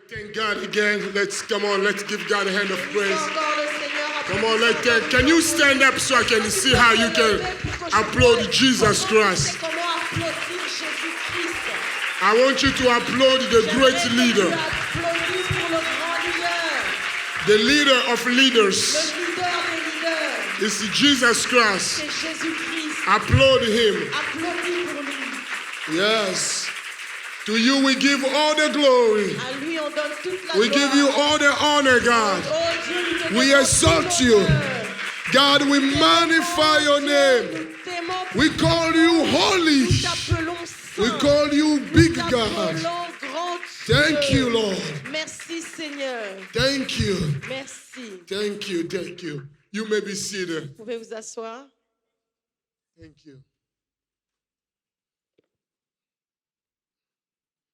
Thank God again. Let's give God a hand of praise. Come on, can you stand up so I can see how you can applaud Jesus Christ? I want you to applaud the great leader, the leader of leaders. It's Jesus Christ. Applaud him. Yes. To you we give all the glory. We give you all the honor, God. We exalt you. God, we magnify your name. We call you holy. We call you big God. Thank you, Lord. Merci, Seigneur. Thank you. Merci. Thank you. Thank you. You may be seated. Vous pouvez vous asseoir. Thank you.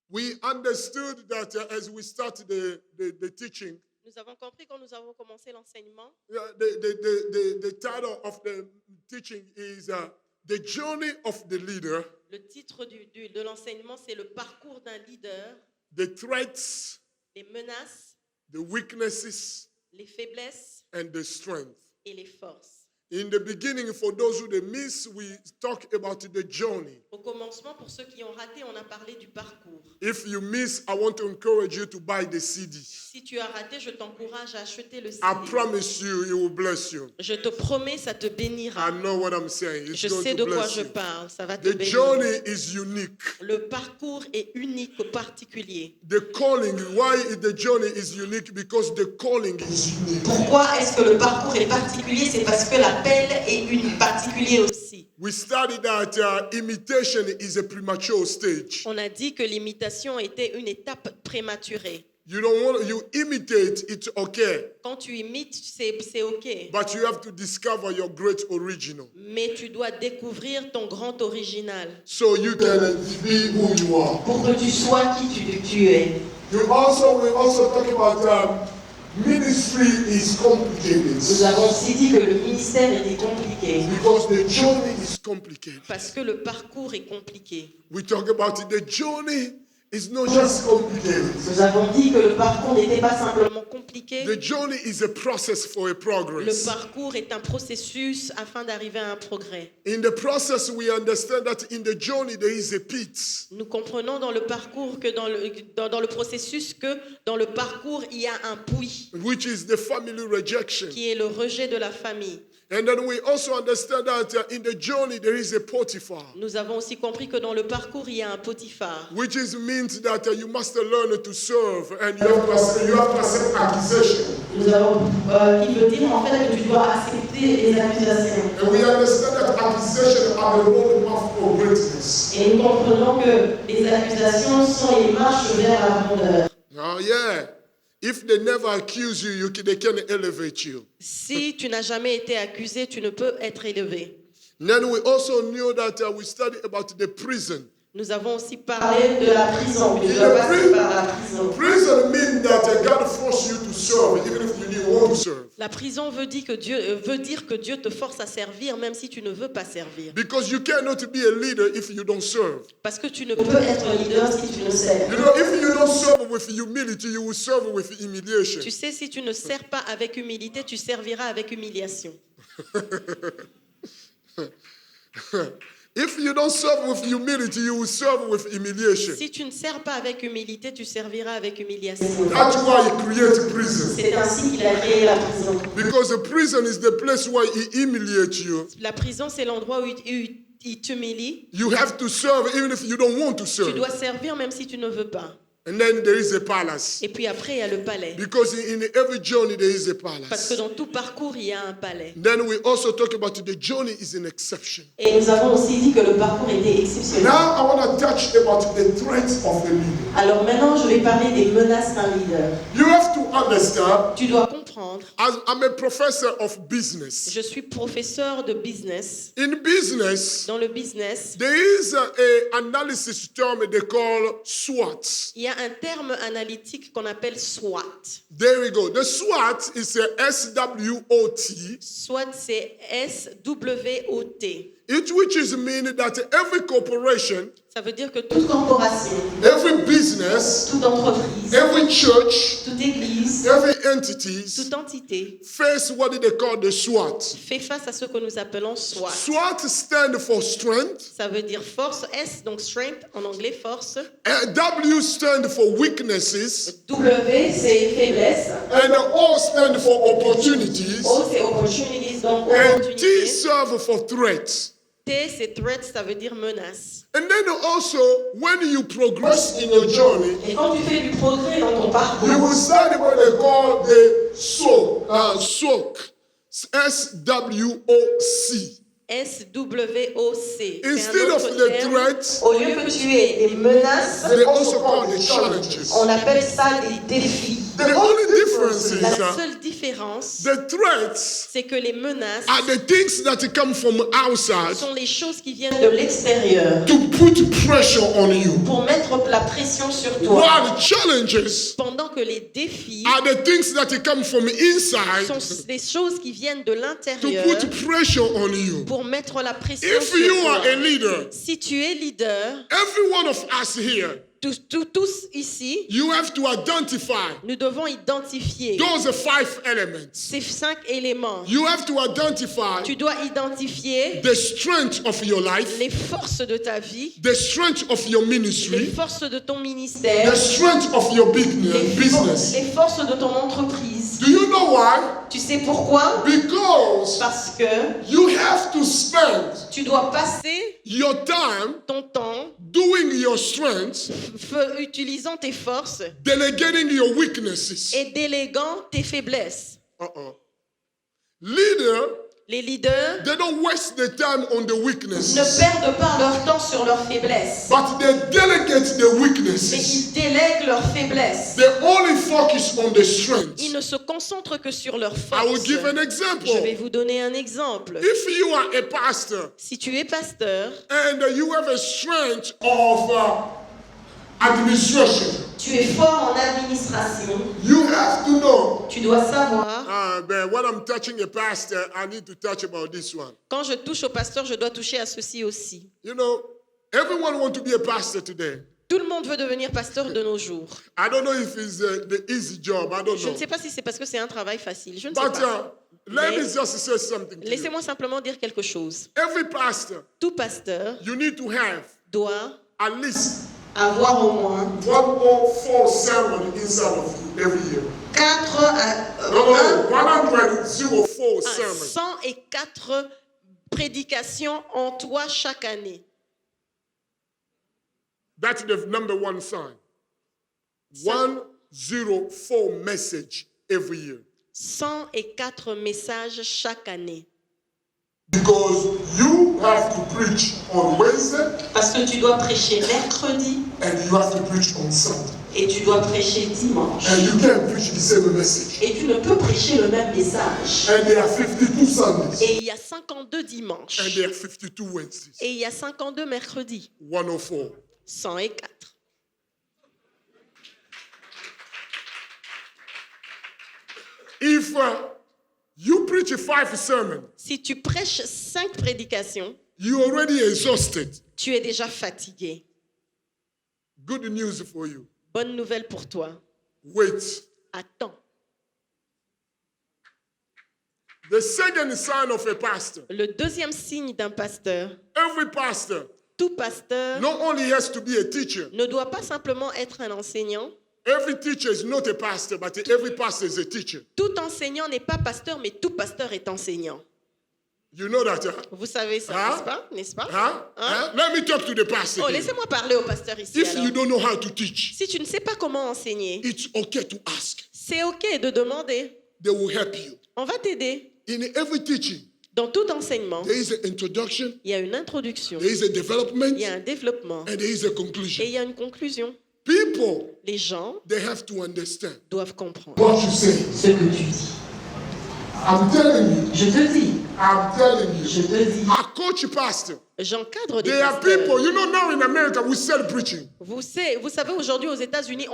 We understood that as we started the teaching, Nous avons compris quand nous avons commencé l'enseignement. the title of the teaching is The Journey of the Leader. Le titre de l'enseignement, c'est le parcours d'un leader, The threats, les menaces, the weaknesses, les faiblesses and the strength. et les forces. In the beginning, for those who miss, we talk about the journey. Au commencement, pour ceux qui ont raté, on a parlé du parcours. If you miss, I want to encourage you to buy the CD. Si tu as raté, je t'encourage à acheter le CD. I promise you, it will bless you. Je te promets, ça te bénira. I know what I'm saying. It's Je going sais to de quoi bless je you. parle. Ça va te The bénir. journey is unique. Le parcours est unique, particulier. The calling, why the journey is unique? Because the calling is unique. Pourquoi est-ce que le parcours est particulier? C'est parce que l'appel est unique, particulier aussi. We studied that imitation is a premature stage. On a dit que l'imitation était une étape prématurée. You imitate, it's okay. Quand tu imites, c'est OK. But you have to discover your great original. Mais tu dois découvrir ton grand original. So you can be who you are. Pour que tu sois qui tu es. We also talk about ministry is complicated. Nous avons aussi dit que le ministère était compliqué. Because the journey is complicated. Parce que le parcours est compliqué. We talk about it. The journey is not just complicated. Nous avons dit que le parcours n'était pas simplement compliqué. The journey is a process for a Le progress. parcours est un processus afin d'arriver à un progrès. In the process, we understand that in the journey there is a pit. Nous comprenons dans le parcours que dans le processus que dans le parcours il y a un puits Which is the family rejection. qui est le rejet de la famille. And then we also understand that in the journey there is a Potiphar. Nous avons aussi compris que dans le parcours il y a un Potiphar. Which means that you must learn to serve and you have to accept accusation. Nous avons qui veut dire en fait que tu dois accepter les accusations. And we understand that accusations are the roadmap for greatness. Et nous comprenons que les accusations sont les marches vers la grandeur. Oh yeah. If they never accuse you, they can elevate you. Si tu n'as jamais été accusé, tu ne peux être élevé. And then we also knew that we studied about the prison. Nous avons aussi parlé de la prison. Tu dois passer par la prison. Prison means that God forces you to serve, even if you didn't want to serve. La prison veut dire que Dieu te force à servir même si tu ne veux pas servir. Because you cannot be a leader if you don't serve. Parce que tu ne peux être leader si tu ne sers. You know, if you don't serve with humility, you will serve with humiliation. Tu sais, si tu ne sers pas avec humilité, tu serviras avec humiliation. If you don't serve with humility, you will serve with humiliation. Si tu ne sers pas avec humilité, tu serviras avec humiliation. That's why he created prison. C'est ainsi qu'il a créé la prison. Because the prison is the place where he humiliates you. La prison, c'est l'endroit où il t'humilie. You have to serve even if you don't want to Tu serve. dois servir même si tu ne veux pas. And then there is a palace. Et puis après, il y a le palais. Because in every journey there is a Parce que palace. dans tout parcours, il y a un palais. Then we also talk about the journey is an exception. Et nous avons aussi dit que le parcours était exceptionnel. Now I want to touch about the threats of the leader. Alors maintenant, je vais parler des menaces d'un leader. You have to understand, Tu dois comprendre, as I'm a professor of business. je suis professeur de business. In business, Dans le business, there is a analysis term they call SWOT. il y a un terme analytique qu'on appelle SWOT. There we go. The SWOT is a SWOT. SWOT, c'est SWOT. Which is mean that every corporation Ça veut dire que toute corporation, every business, toute entreprise, every church, toute église, every entity toute entité face what they call the SWOT. fait face à ce que nous appelons SWOT. SWOT stand for strength. Ça veut dire force, S, donc strength en anglais, force. W stand for weaknesses. W, c'est faiblesse. And O stand for opportunities. O, c'est opportunities, donc And T opportunité. serve for threats. T, c'est threat, ça veut dire menace. And then also, when you progress in your journey, Et quand tu fais du progrès dans ton parcours, you will start what they call the SWOC. SWOC. SWOC. Instead of the threats, Au lieu que tu aies des menaces, they also call the challenges. on appelle ça des défis. The only difference is La that seule différence, the threats c'est que les menaces are the things that come from outside sont les choses qui viennent de l'extérieur to put pressure on you, pour mettre la pression sur toi. while challenges Pendant que les défis are the things that come from inside sont des choses qui viennent de to l'intérieur put pressure on you. pour mettre la pression If sur you toi. are a leader, Si tu es leader, every one of us here, tous ici, you have to identify nous devons identifier those 5 elements. ces 5 éléments. You have to identify Tu dois identifier the strength of your life, les forces de ta vie, the strength of your les ministry, forces de ton ministère, the strength of your business. les forces de ton entreprise. Do you know why? Tu sais pourquoi? Because Parce que you have to spend tu dois passer your time ton temps doing your strengths, utilisant tes forces delegating your weaknesses. et déléguant tes faiblesses. Les leaders They don't waste the time on the ne weaknesses, perdent pas leur temps sur leurs faiblesses, but they delegate the mais weaknesses. ils délèguent leurs faiblesses. They only focus on the strengths. Ils ne se concentrent que sur leurs I will forces. give an Je vais example. vous donner un exemple. If you are a pastor Si tu es pasteur, and you have a strength of administration, tu es fort en administration, you have to know. tu dois savoir, But when I'm touching a pastor, I need to touch about this one. quand je touche au pasteur, je dois toucher à ceci aussi. You know, everyone wants to be a pastor today. Tout le monde veut devenir pasteur de nos jours. I don't know if it's the easy job. I don't Je ne know. sais pas si c'est parce que c'est un travail facile. Je ne sais But pas. let me Mais just say something to you. laissez-moi simplement dire quelque chose. Every pastor, Tout pasteur you need to have doit at least avoir au moins 1 or 4 sermons inside of you every year. 104 sermons. 104 prédications en toi chaque année. That's the number one sign. 104 message every year. 104 messages chaque année. Because you have to preach on Wednesday Parce que tu dois prêcher mercredi and you have to preach on Sunday. et tu dois prêcher dimanche. And you can't preach the same message. Et tu ne peux prêcher le même message. And there are 52 Sundays. Et il y a 52 dimanches. And there are 52 Wednesdays. Et il y a 52 mercredis. 104. 104. If you preach 5 sermons, Si tu prêches 5 prédications, you're already exhausted. tu es déjà fatigué. Good news for you. Bonne nouvelle pour toi. Wait. Attends. The second sign of a pastor. Le deuxième signe d'un pasteur, Every pastor tout pasteur not only has to be a teacher. ne doit pas simplement être un enseignant. Every teacher is not a pastor, but every pastor is a teacher. Tout enseignant n'est pas pasteur, mais tout pasteur est enseignant. You know that, huh? Vous savez ça, Hein? n'est-ce pas? N'est-ce pas? Huh? Hein? Huh? Let me talk to the pastor. Oh, here. laissez-moi parler au pasteur ici. If alors. you don't know how to teach, Si tu ne sais pas comment enseigner, it's okay to ask. c'est OK de demander. They will help you. On va t'aider. In every teaching, Dans tout enseignement, there is an introduction, il y a une introduction, there is a development, il y a un développement and there is a et conclusion. il y a une conclusion. People, Les gens they have to understand doivent comprendre what you say. ce que tu dis. I'm telling you. Je te dis. I'm telling you. Je te dis. I coach pastor. J'encadre des There are pasteurs. people, you know, now in America we sell preaching. Vous savez, aujourd'hui aux États-Unis,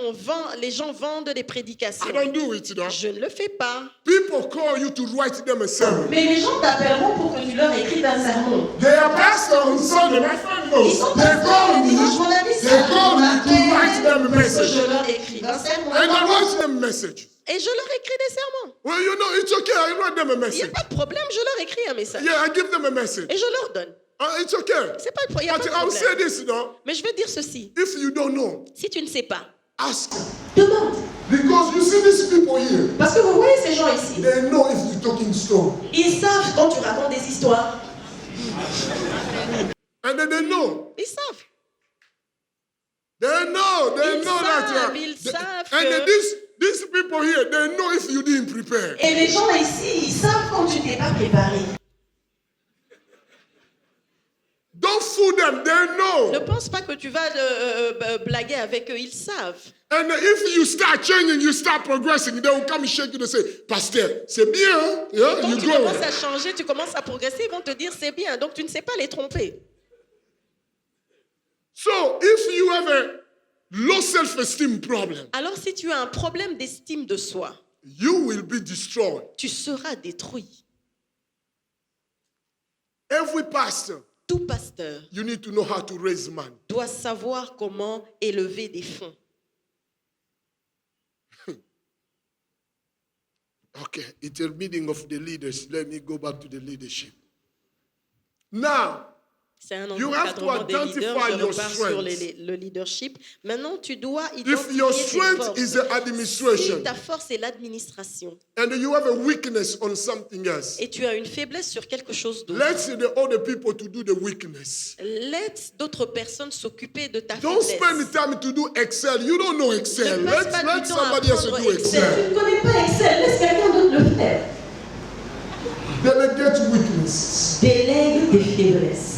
les gens vendent des prédications. I don't do it, you know. Je ne le fais pas. People call you to write them a sermon. Mais les gens t'appelleront pour que tu leur écrives un sermon. They are pastor on Sunday. My friend know. Ils sont They pas call les dimanches, mon me. ami, They ça call me to write them a m'appelle, message. je leur écris un sermon. And I write them a message. Et je leur écris des sermons. Well, you know, it's okay. I write them a Il n'y a message. pas de problème, je leur écris un message. Yeah, I give them a message. Et je leur donne. It's okay. C'est pas il n'y a But pas de I'll say problème. this, though. Mais je vais dire ceci. If you don't know, Si tu ne sais pas, ask them. Demande. Because you see these people here, Parce que vous voyez ces gens ici, they know if you're talking story. ils savent quand tu racontes des histoires. And then they know. ils savent. They know Ils that. savent, ils savent And then que- these people here, they know if you didn't prepare. Et les gens ici, ils savent quand tu t'es pas préparé. Don't fool them. They Ne know. pense pas que tu vas blaguer avec eux, ils savent. And if you start changing, you start progressing, they will come and shake you and say, Pasteur, c'est bien. Yeah, Quand you tu go. commences à changer, tu commences à progresser, ils vont te dire c'est bien. Donc tu ne sais pas les tromper. So if you have a low self-esteem problem, Alors si tu as un problème d'estime de soi, you will be destroyed. tu seras détruit. Every pastor, Tout pasteur you need to know how to raise money. doit savoir comment élever des fonds. Okay, it's a meeting of the leaders. Let me go back to the leadership. Now, C'est un You have to encadrement des leaders. identify Je your repars sur strengths. le leadership. Maintenant, tu dois if identifier your tes strength forces. is the administration Si ta force est l'administration and you have a weakness on something else, et tu as une faiblesse sur quelque chose d'autre, let's the other people to do the weakness. laisse d'autres personnes s'occuper de ta Don't faiblesse. spend time to do Excel. You don't know Excel. Ne passe Let pas du temps à somebody else apprendre do Excel. Excel. Tu ne connais pas Excel, laisse quelqu'un d'autre le faire. Delegate weaknesses. Délègue tes faiblesses.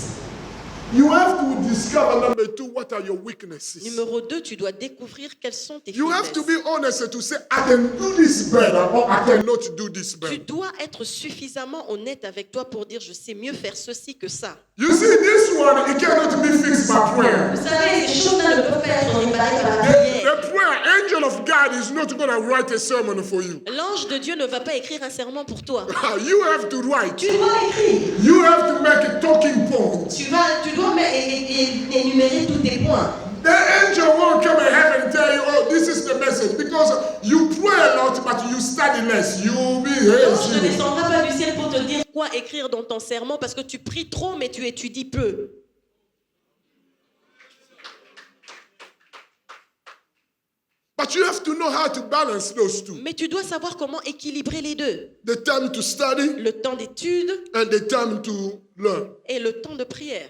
You have to discover, number 2, what are your weaknesses. Numéro 2, tu dois découvrir quelles sont tes You have to faiblesses. be honest to say, I can do this better or I cannot do this Tu better. dois être suffisamment honnête avec toi pour dire je sais mieux faire ceci que ça. You see, this one, it cannot be fixed by prayer. Vous savez, ces choses-là ne peuvent pas être réparées par la prière. The prayer angel of God is not going to write a sermon for you. L'ange de Dieu ne va pas écrire un serment pour toi. You have to write. Tu dois écrire. You have to make a talking point. Tu dois énumérer tous tes points. The angel won't come in heaven and tell you, oh, this is the message. Because you pray a lot, but you study less. You'll be L'ange ne lazy. descendra pas du ciel pour te dire quoi écrire dans ton serment parce que tu pries trop mais tu étudies peu. But you have to know how to balance those two. Mais tu dois savoir comment équilibrer les deux. The time to study Le temps d'étude and the time to learn. et le temps de prière.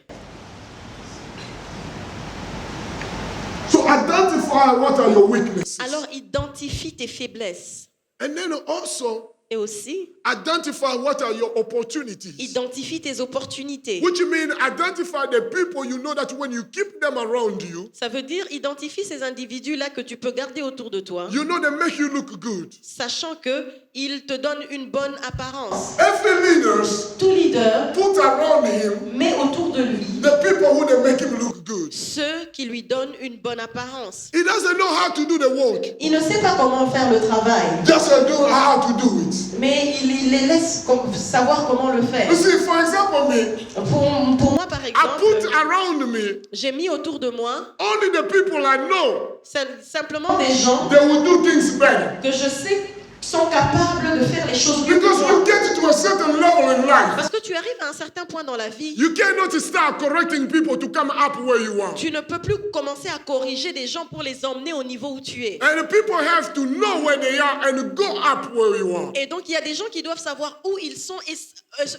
So identify what are your weaknesses. Alors identifie tes faiblesses. And then also Et aussi, identify what are your opportunities. identifie tes opportunités. Which means identify the people you know that when you keep them around you, Ça veut dire identifie ces individus-là que tu peux garder autour de toi, you know they make you look good. sachant qu'ils te donnent une bonne apparence. Every leaders Tout leader put around him met autour de lui the people who they make him look good. Ceux qui lui donnent une bonne apparence. He doesn't know how to do the work. il ne sait pas comment faire le travail, Just know how to do it. mais il les laisse savoir comment le faire. You see, for example, me, Pour Moi, par I put exemple, around me j'ai mis autour de moi only the people I know simplement des gens they will do things better. que je sais sont capables de faire les choses mieux que Because you moi. get to a certain level in life. parce que tu arrives à un certain point dans la vie, You cannot start correcting people to come up where you are. tu ne peux plus commencer à corriger des gens pour les emmener au niveau où tu es. And the people have to know where they are and go up where you are. Et donc, il y a des gens qui doivent savoir où ils sont et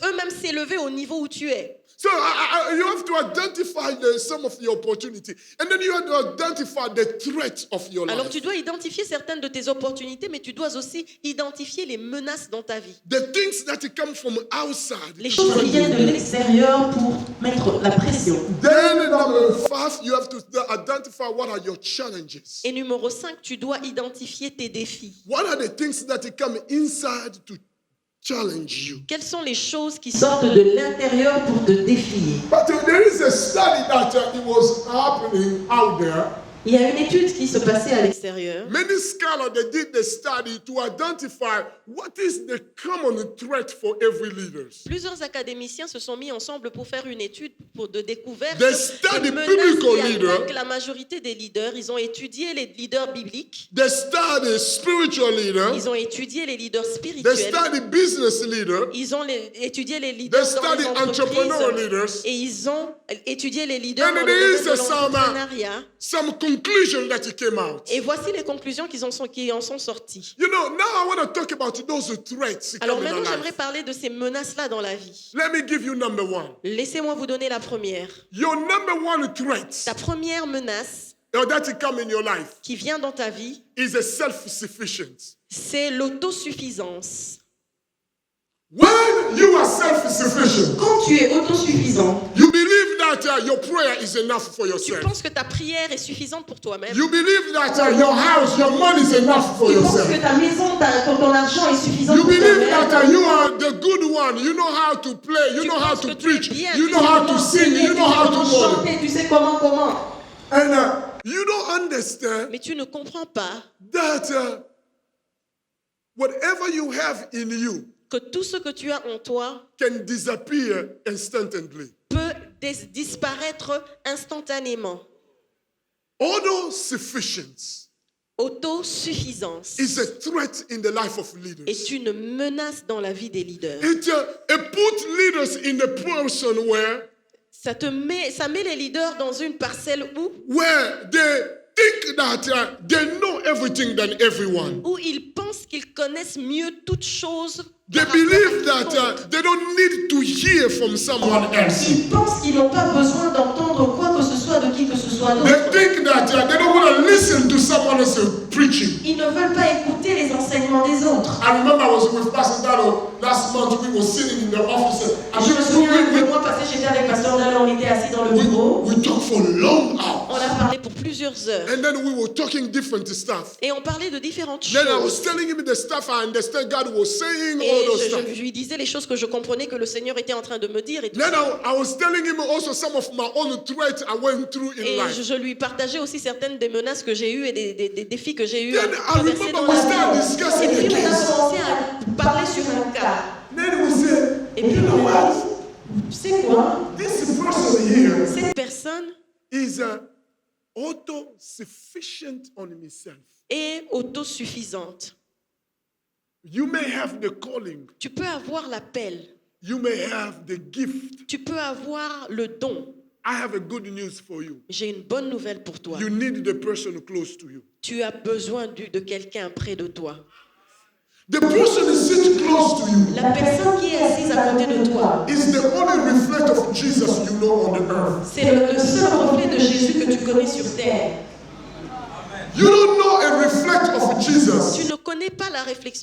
eux-mêmes s'élever au niveau où tu es. So you have to identify some of the opportunity. And then you have to identify the threat of your Alors, life. tu dois identifier certaines de tes opportunités, mais tu dois aussi identifier les menaces dans ta vie. The things that come from outside. Les Les choses qui viennent de l'extérieur pour mettre la pression. Then number 5, you have to identify what are your challenges. Et numéro 5, tu dois identifier tes défis. What are the things that come inside to challenge you? Quelles sont les choses qui Sortent sortent de l'intérieur pour te défier. But there is a study that it was happening out there. Il y a une étude qui se passait à l'extérieur. Many scholars they did the study to identify what is the common threat for every leader. Plusieurs académiciens se sont mis ensemble pour faire une étude de découverte They study des menaces biblical qui leaders. attaquent la majorité des leaders. Ils ont étudié les leaders bibliques. They study spiritual leaders. Ils ont étudié les leaders They spirituels. study business leaders. Ils ont étudié les They leaders dans study les entrepreneur entreprises. leaders. Et ils ont étudié les leaders And dans le there domaine is de a l'entrepreneuriat. some conclusion that it came out. Et voici les conclusions qui en sont sorties. You know, now I want to talk about those threats Alors coming in maintenant, our j'aimerais life. parler de ces menaces-là dans la vie. Let me give you number one. Laissez-moi vous donner la première. Your number one threat Ta première menace that it come in your life qui vient dans ta vie, is a self-sufficient. c'est l'autosuffisance. When you are self-sufficient, Quand tu es autosuffisant, you believe that your prayer is enough for Tu yourself. penses que ta prière est suffisante pour toi-même. You believe that your house, your money is enough for tu penses yourself. que ta maison, ton argent est suffisant You pour believe toi-même. that you are the good one. You know how to play. You Tu know how penses to que tu es preach. bien, You tu know sais how to comment sing. prier, You know tu sais how to comment model. chanter, tu sais comment. And you don't understand Mais tu ne comprends pas that whatever you have in you que tout ce que tu as en toi can disappear instantly. peut disparaître instantanément. Autosufficiency Autosuffisance is a threat in the life of leaders. est une menace dans la vie des leaders. It put leaders in the person Ça met les leaders dans une parcelle where they think that they know everything than everyone. où ils pensent qu'ils connaissent mieux toutes choses. They par rapport à believe that quiconque. they don't need to hear from someone else. Ils pensent qu'ils n'ont pas besoin d'entendre quoi que ce soit de qui que ce soit They d'autre. think that they don't want to listen to someone else preaching. Ils ne veulent pas écouter les enseignements des autres. I remember I was with Pastor Dado last month. We were sitting in the office. And Je me souviens que le mois passé, j'étais avec Pasteur Dallon, on était assis dans le bureau. we talked for long On hours. a parlé pour plusieurs heures And then we were talking different stuff. et on parlait de différentes Then I was choses. telling him the stuff I understand God was saying, Et all those je stuff. lui disais les choses que je comprenais que le Seigneur était en train de me dire et tout Then ça. I was telling him also some of my own threats I went through in Et life. je lui partageais aussi certaines des menaces que j'ai eues et des défis que j'ai eus à Then I traverser remember dans we la started vie. discussing Et the puis on a case. commencé à parler sur un cas. Then we said, Et puis you know what? tu sais quoi? This person here Cette personne is auto-sufficient on himself. est autosuffisante. You may have the calling. Tu peux avoir l'appel. You may have the gift. Tu peux avoir le don. I have a good news for you. J'ai une bonne nouvelle pour toi. You need the person close to you. Tu as besoin de quelqu'un près de toi. The person who sits close to you La personne qui est assise à côté de toi, is the only reflect of Jesus you know on the earth. c'est le seul reflet de Jésus que tu connais sur terre. You don't know a reflect of Jesus Tu ne connais pas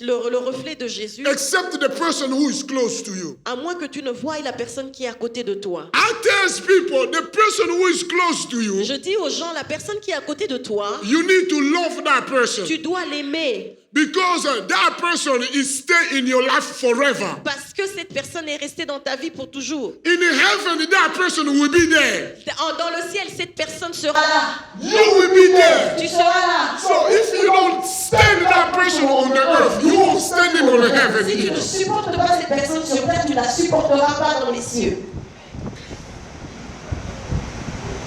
le reflet de Jésus, except the person who is close to you. à moins que tu ne voies la personne qui est à côté de toi. I tell people the person who is close to you, Je dis aux gens, la personne qui est à côté de toi, you need to love that person tu dois l'aimer because that person is stay in your life forever. parce que cette personne est restée dans ta vie pour toujours. In heaven, that person will be there. Dans le ciel, cette personne sera là. You will be there. Tu seras là. So if you don't stand that person on the earth, you won't stand him on the heaven. Si tu ne supportes pas cette personne sur terre, tu ne la supporteras pas dans les cieux.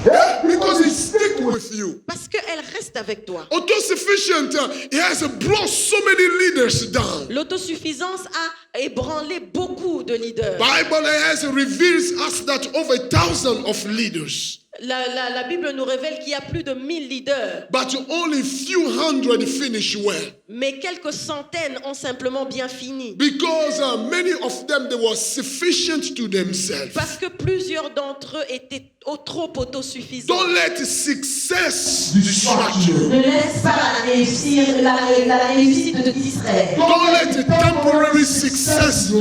Yeah? Because he stick with you. Parce qu'elle reste avec toi. Autosufficient, he has brought so many leaders down. L'autosuffisance a ébranlé beaucoup de leaders. Bible has reveals us that over 1,000 of leaders, La Bible nous révèle qu'il y a plus de 1000 leaders, but only few hundred finish well. mais quelques centaines ont simplement bien fini. Because many of them, they were sufficient to themselves. Parce que plusieurs d'entre eux étaient trop autosuffisants. Don't let success distract you. Ne laisse pas la réussite te distraire. Don't let temporary success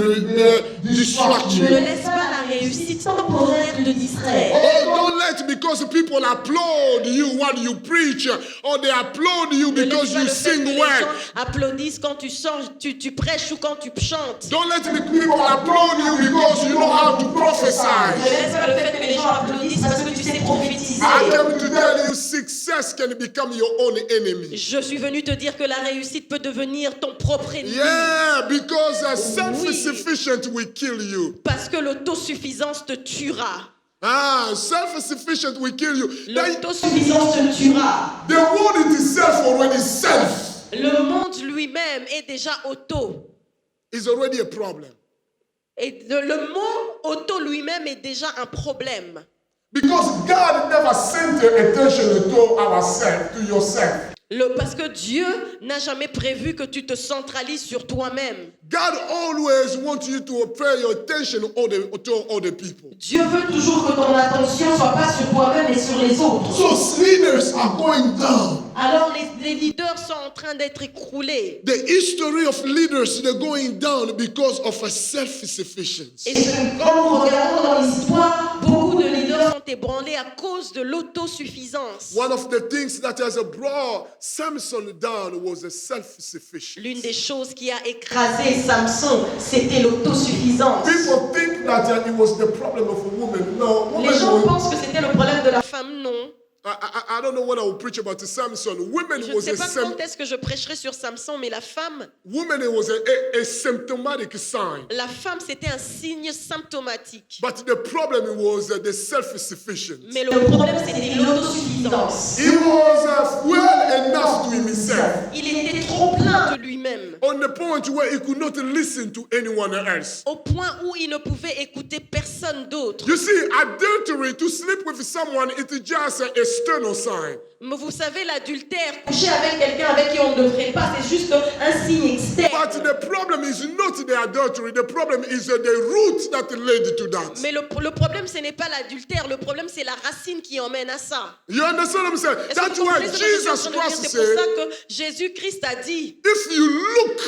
distract Ne you. laisse pas la réussite temporaire te distraire. Oh, don't let because people applaud you while you preach, or they applaud you Ne because laisse pas you le fait que sing les well. gens applaudissent quand tu prêches ou quand tu chantes. Don't let the people applaud you because you know how to Ne prophesy. laisse pas le fait que les gens applaudissent parce que tu sais prophétiser. I came to tell you success can become your own enemy. Je suis venu te dire que la réussite peut devenir ton propre ennemi. Yeah, because self-sufficient will kill you. Parce que l'autosuffisance te tuera. Self-sufficient will kill you. L'autosuffisance te tuera. The world itself already self Le monde lui-même est déjà auto. is already a problem. Et le mot auto lui-même est déjà un problème. Because God never sent attention to ourselves, to yourself. Parce que Dieu n'a jamais prévu que tu te centralises sur toi-même. God always wants you to pay your attention to other people. Dieu veut toujours que ton attention soit pas sur toi-même et sur les autres. So leaders are going down. Alors les leaders sont en train d'être écroulés. The history of leaders, they're going down because of a self-sufficiency. Et quand nous regardons dans l'histoire, beaucoup de leaders sont ébranlés à cause de l'autosuffisance. One of the things that has brought Samson down was a self-sufficiency. L'une des choses qui a écrasé Samson, c'était l'autosuffisance. People think that it was the problem of a woman. No, Les gens pensent que c'était le problème de la femme, non. I don't know when I will preach about Samson. Women Je ne was sais pas quand est-ce que je prêcherai sur Samson, mais la femme, woman was a symptomatic sign. la femme, c'était un signe symptomatique. But the problem was the self-sufficiency. Mais le problème, c'était l'autosuffisance. He was well enough to himself. Il était trop plein de lui-même, On the point where he could not listen to anyone else. au point où il ne pouvait écouter personne d'autre. You see, adultery, to sleep with someone, it is just an external sign. Mais vous savez, l'adultère, Coucher avec quelqu'un avec qui on ne devrait pas, c'est juste un signe externe. But the problem is not the adultery. The problem is the root that led to that. mais le problème, ce n'est pas l'adultère, le problème, c'est la racine qui emmène à ça. You understand what I'm saying? Est-ce que That's vous why comprenez ce que je suis en Jesus train de dire? Christ C'est pour ça said, que Jésus-Christ a dit, if you look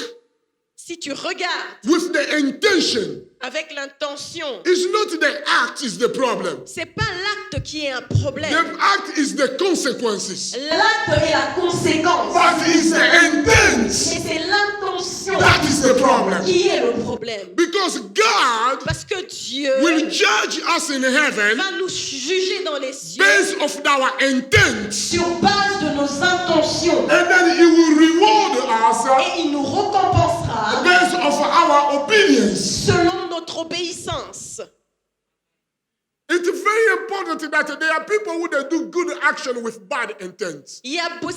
si tu regardes with the intention, avec l'intention, it's not the act is the problem. c'est pas l'acte qui est un The problème. act is the consequences. L'acte est la conséquence. But it's the intent Mais c'est l'intention that is the problem. Qui est le problème? Because God Parce que Dieu will judge us in heaven va nous juger dans les cieux based of our intent. sur base de nos intentions. And then he will reward us Et il nous récompensera based of our obedience. selon notre obéissance. It's very important that there are people who they do good action with bad intent.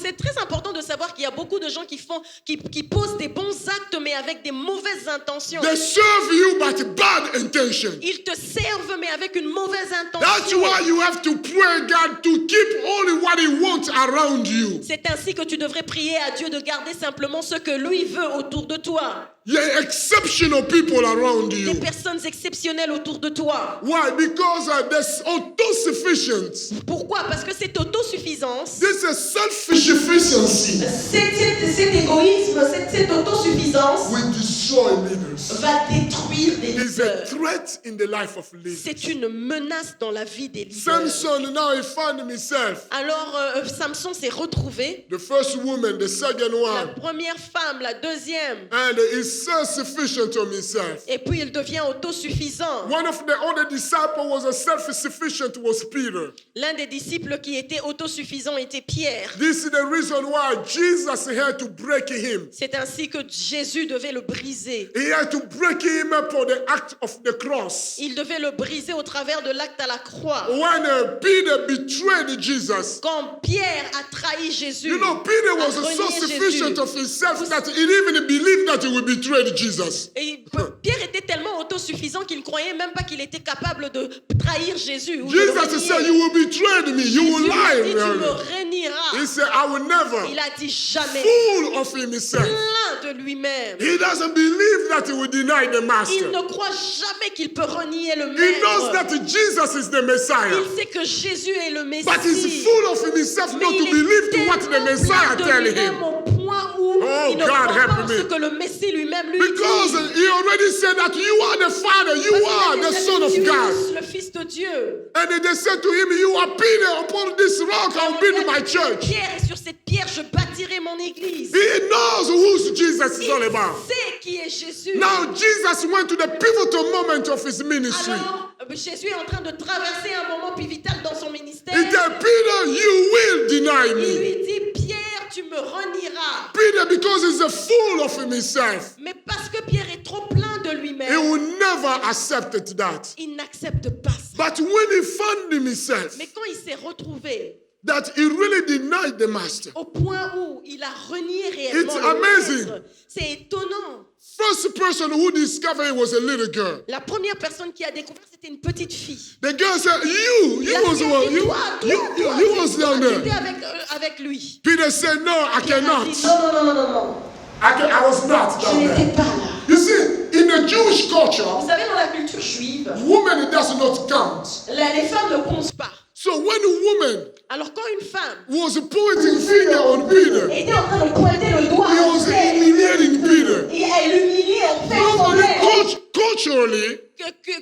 C'est très important de savoir qu'il y a beaucoup de gens qui posent des bons actes mais avec des mauvaises intentions. They serve you but bad intention. Ils te servent mais avec une mauvaise That's intention. why you have to pray God to keep only what He wants around you. C'est ainsi que tu devrais prier à Dieu de garder simplement ce que lui veut autour de toi. You're exceptional people around Des you. personnes exceptionnelles autour de toi. Why? Because there's autosufficiency. Pourquoi? Parce que cette autosuffisance, This is self-sufficiency. cet égoïsme, cette autosuffisance Will destroy leaders. va détruire des It's a leaders. threat in the life of leaders. c'est une menace dans la vie des leaders. Samson now he found himself. Alors Samson s'est retrouvé, The first woman, the second la one, première femme, la deuxième, and he's self-sufficient on himself. et puis il devient autosuffisant. One of the other disciples was a self-sufficient was Peter. L'un des disciples qui était autosuffisant était Pierre. This is the reason why Jesus had to break him. C'est ainsi que Jésus devait le briser. He had to break him for the act of the cross. Il devait le briser au travers de l'acte à la croix. When Peter betrayed Jesus, Quand Pierre a trahi Jésus, you know, Peter was a so renié sufficient Jésus. of himself that he didn't even believe that he would betray Jesus. Et Pierre était tellement autosuffisant qu'il ne croyait même pas qu'il était capable de trahir Jésus. Ou de le Jesus renier. said, you will betray me, you will Jésus lui a lie. dit, tu me renieras. He said, I will never. Il a dit jamais. Full of himself. Plein de lui-même. He doesn't believe that he will deny the Il master. ne croit jamais qu'il peut renier le He knows maître. that Jesus is the Messiah. Il sait que Jésus est le Messie. But he's full of himself Mais not to il est believe to what the tellement Messiah plein de tell lui-même him. au point où Oh, il ne God croit help rapport à ce me. que le Messie lui-même lui Because dit. he already said that you are the Father, you are the Son of Tu God. es le Fils de Dieu. And they said to him, you are Peter, upon this rock I'll build my church. Pierre, et sur cette pierre, je bâtirai mon église. He knows who Jesus is all Il about. sait qui est Jésus. Now Jesus went to the pivotal moment of his ministry. Alors, Jésus est en train de traverser un moment pivotal dans son ministère. He said, Peter, you will deny Il me. lui dit, Pierre, tu me renieras. Peter, because he's a fool of himself, Mais parce que Pierre est trop plein de he lui-même, will never accept that. il n'accepte pas ça. But when he found himself, Mais quand il s'est retrouvé that he really denied the master. au point où il a renié réellement It's le amazing. maître, c'est étonnant. First person who discovered it was a little girl. La première personne qui a découvert, c'était une petite fille. The girl said, you La was fille the one, a dit, toi, you was down tu étais there. avec lui. Peter said, no, I Pierre a cannot. dit, non. I was not Je down n'étais there. pas là. You see, in the Jewish culture, Vous savez, dans la culture juive, woman does not count. les femmes ne comptent pas. So when a woman Alors quand une femme was pointing finger on Peter, était en train de pointer le doigt he à was Pierre. humiliating Peter. Et elle humiliait en fait son père. Culturally,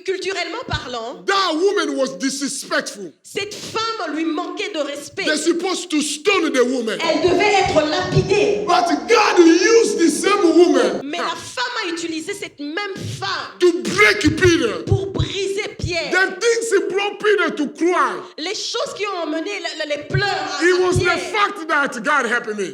culturellement parlant, that woman was disrespectful. cette femme lui manquait de respect. They're supposed to stone the woman. Elle devait être lapidée. But God used the same woman Mais la femme a utilisé cette même femme to break Peter. pour briser Pierre. The things he brought Peter to cry. Les choses qui ont emmené les pleurs à It was the Pierre. fact that God helped me.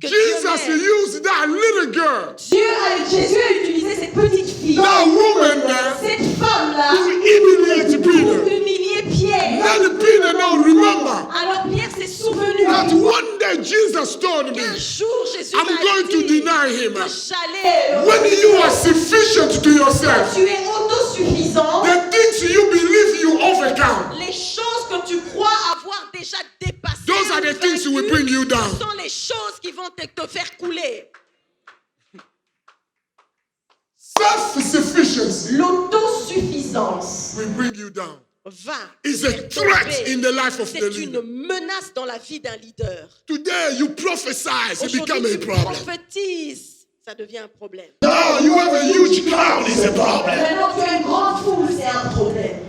Que Dieu Jesus m'aide. used that little girl Jésus a utilisé cette petite fille, That woman there cette femme-là, to humiliate pour Peter. humilier Pierre. Then Peter now remember Alors Pierre s'est souvenu that one day Jesus told me, Un jour, Jésus I'm m'a going to dit deny him. que j'allais. When you are sufficient to yourself, tu es autosuffisant. the things you believe you overcome, Les choses que tu crois avoir déjà dépassées, those are the things will bring you down. ce sont les choses qui vont te faire couler. Self-sufficiency L'autosuffisance will bring you down. Va. It's a threat in the life of the C'est une leader. menace dans la vie d'un leader. Today you prophesy, it become Aujourd'hui, a tu problem. prophétises, ça devient un problème. Now you have a huge crowd, it's a problem. Maintenant, tu as une grande foule, c'est un problème.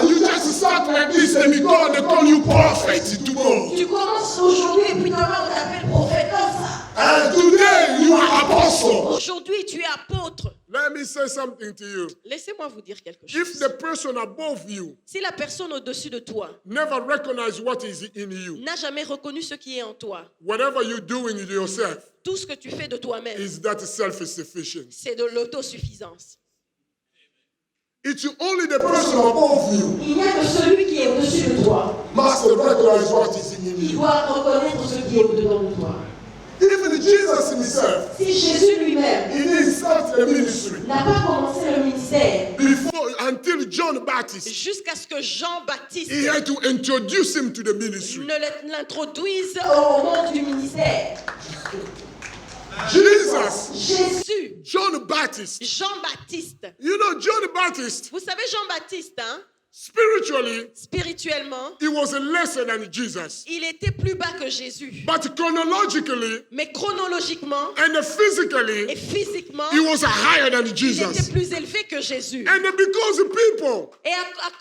You just start like this and they call you prophet tomorrow. Tu commences aujourd'hui et puis demain, on t'appelle prophète comme ça. And today you are apostle. Aujourd'hui, tu es apôtre. Let me say something to you. Laissez-moi vous dire quelque If chose. the person above you Si la personne au-dessus de toi never recognize what is in you, n'a jamais reconnu ce qui est en toi, whatever you're doing yourself tout ce que tu fais de toi-même, is that self-sufficiency. c'est de l'autosuffisance. It's only the person above you Il n'y a que celui qui est au-dessus de toi. must recognize what is in Il you. doit reconnaître ce qui est au-dedans de toi. Even Jesus himself, Si Jésus lui-même he didn't start a ministry n'a pas commencé le ministère until John Baptist. Jusqu'à ce que Jean-Baptiste He had to introduce him to the ministry. ne l'introduise au monde du ministère, Jesus, Jésus. John Baptist. Jean-Baptiste. You know, John Baptist, Vous savez, Jean-Baptiste, hein, spiritually, spirituellement, he was lesser than Jesus. il était plus bas que Jésus. But chronologically Mais chronologiquement and et physically, physiquement, he was higher than il était Jesus. plus élevé que Jésus. And because the people, Et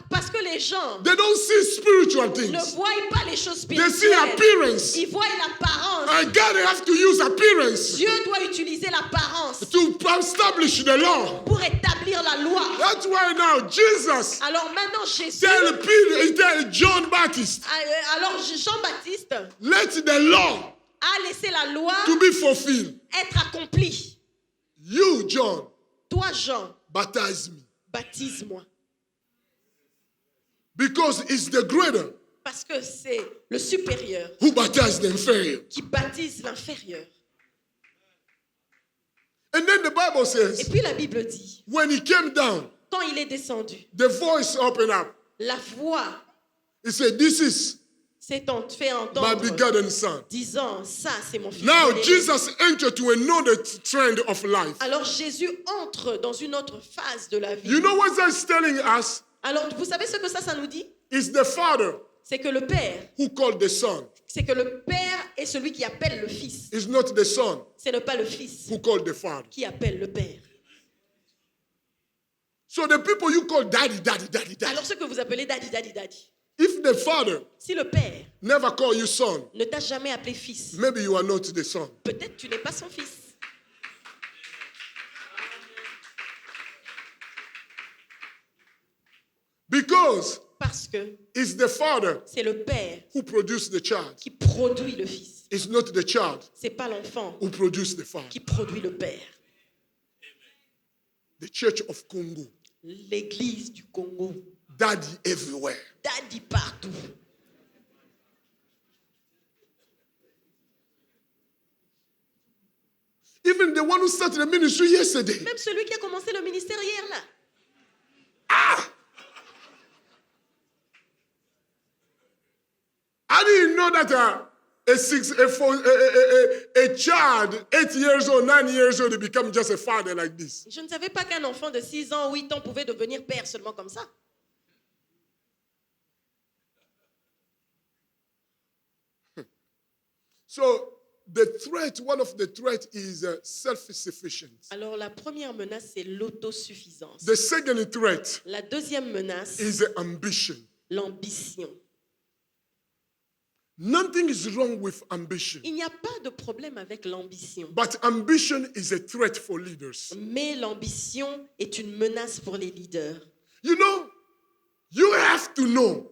parce que les gens they don't see spiritual ne things. voient pas les choses They see spirituelles, appearance. ils voient l'apparence. And God have to use appearance Dieu doit utiliser l'apparence to establish the law. pour établir la loi. That's why now Jesus Alors maintenant, Jésus, tell Peter, he tell John Baptist, alors Jean-Baptiste let the law a laissé la loi to be fulfilled. être accomplie. You, John, Toi, Jean, baptize me. baptise-moi. Because it's the greater Parce que c'est le supérieur who baptized the inferior. qui baptise l'inférieur. And then the Bible Et says, puis la Bible dit, when he came down, quand il est descendu, the voice opened up. la voix He said, this is s'est fait my entendre, begotten son. disant, ça c'est mon fils. Now bien-aimé. Jesus entered to another trend of life. Alors Jésus entre dans une autre phase de la vie. You know what that's telling us? Alors vous savez ce que ça nous dit? It's the Father C'est que le Père, who called the Son. c'est que le Père est celui qui appelle le fils. It's not the son Ce n'est pas le fils who called the father. qui appelle le père. So the people you call daddy, daddy, daddy, daddy. Alors ce que vous appelez daddy, daddy, daddy. If the father Si le père never call you son, ne t'a jamais appelé fils, maybe you are not the son. peut-être tu n'es pas son fils. Because Parce que it's the father c'est le père who produced the child. qui produit le fils. It's not the child C'est pas l'enfant who produced the father. qui produit le père. The Church of Congo, L'église du Congo, daddy everywhere. daddy partout. Even the one who started the ministry yesterday. Même celui qui a commencé le ministère hier là. I didn't know that a child, 8 years old, 9 years old, become just a father like this. Je ne savais pas qu'un enfant de 6 ans, 8 ans pouvait devenir père seulement comme ça. So the threat, one of the threat is self-sufficiency. Alors la première menace, c'est l'autosuffisance. The second threat La deuxième menace, is ambition. l'ambition. Nothing is wrong with ambition, Il n'y a pas de problème avec l'ambition. but ambition is a threat for leaders. Mais l'ambition est une menace pour les leaders. You know, you have to know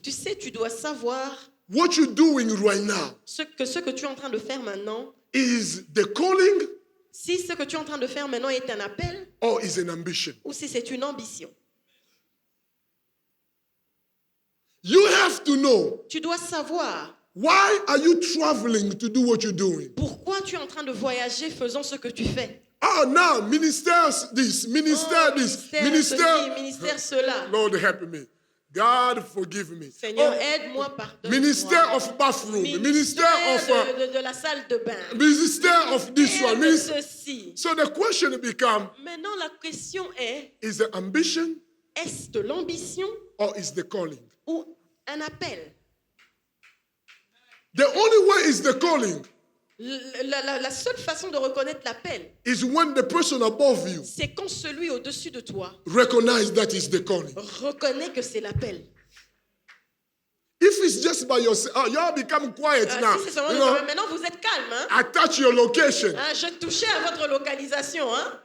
Tu sais, tu dois savoir what you're doing right now ce que tu es en train de faire maintenant, is the calling si ce que tu es en train de faire maintenant est un appel or is an ambition. ou si c'est une ambition. You have to know, Tu dois savoir why are you traveling to do what you're doing? pourquoi tu es en train de voyager faisant ce que tu fais. Oh, now, ministers this, minister Oh, this, ministère minister. ceci, ministère cela. Lord help me. God forgive me. Seigneur, Oh, aide-moi, pardonne-moi. minister of bathroom, minister of de la salle de bain. minister of this one. De ceci. So the question becomes: Maintenant, la question est, is the ambition est-ce de l'ambition or is the calling? ou un appel? The only way is the calling La seule façon de reconnaître l'appel, is when the person above you c'est quand celui au-dessus de toi recognize that is the calling. reconnaît que c'est l'appel. If it's just by yourself, oh, you all become quiet now. Si c'est seulement You de know, toi-même, maintenant vous êtes calme. Hein? attach your location. Hein, je touchais à votre localisation. Hein?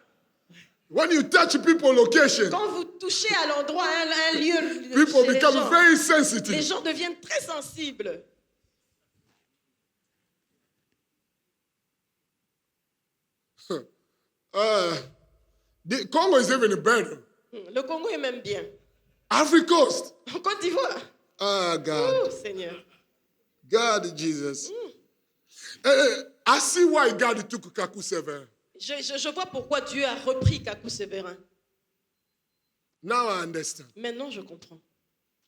When you touch people's location, Quand vous touchez à l'endroit, un lieu, people chez les become gens, very les sensitive. gens deviennent très sensibles. The Congo is even better. Le Congo est même bien. Ivory Coast. En Côte d'Ivoire. Ah, God. Oh, Seigneur. God, Jesus. I see why God took Kaku Severin. Je vois pourquoi Dieu a repris Kaku Sévérin. Now I understand. Maintenant, je comprends.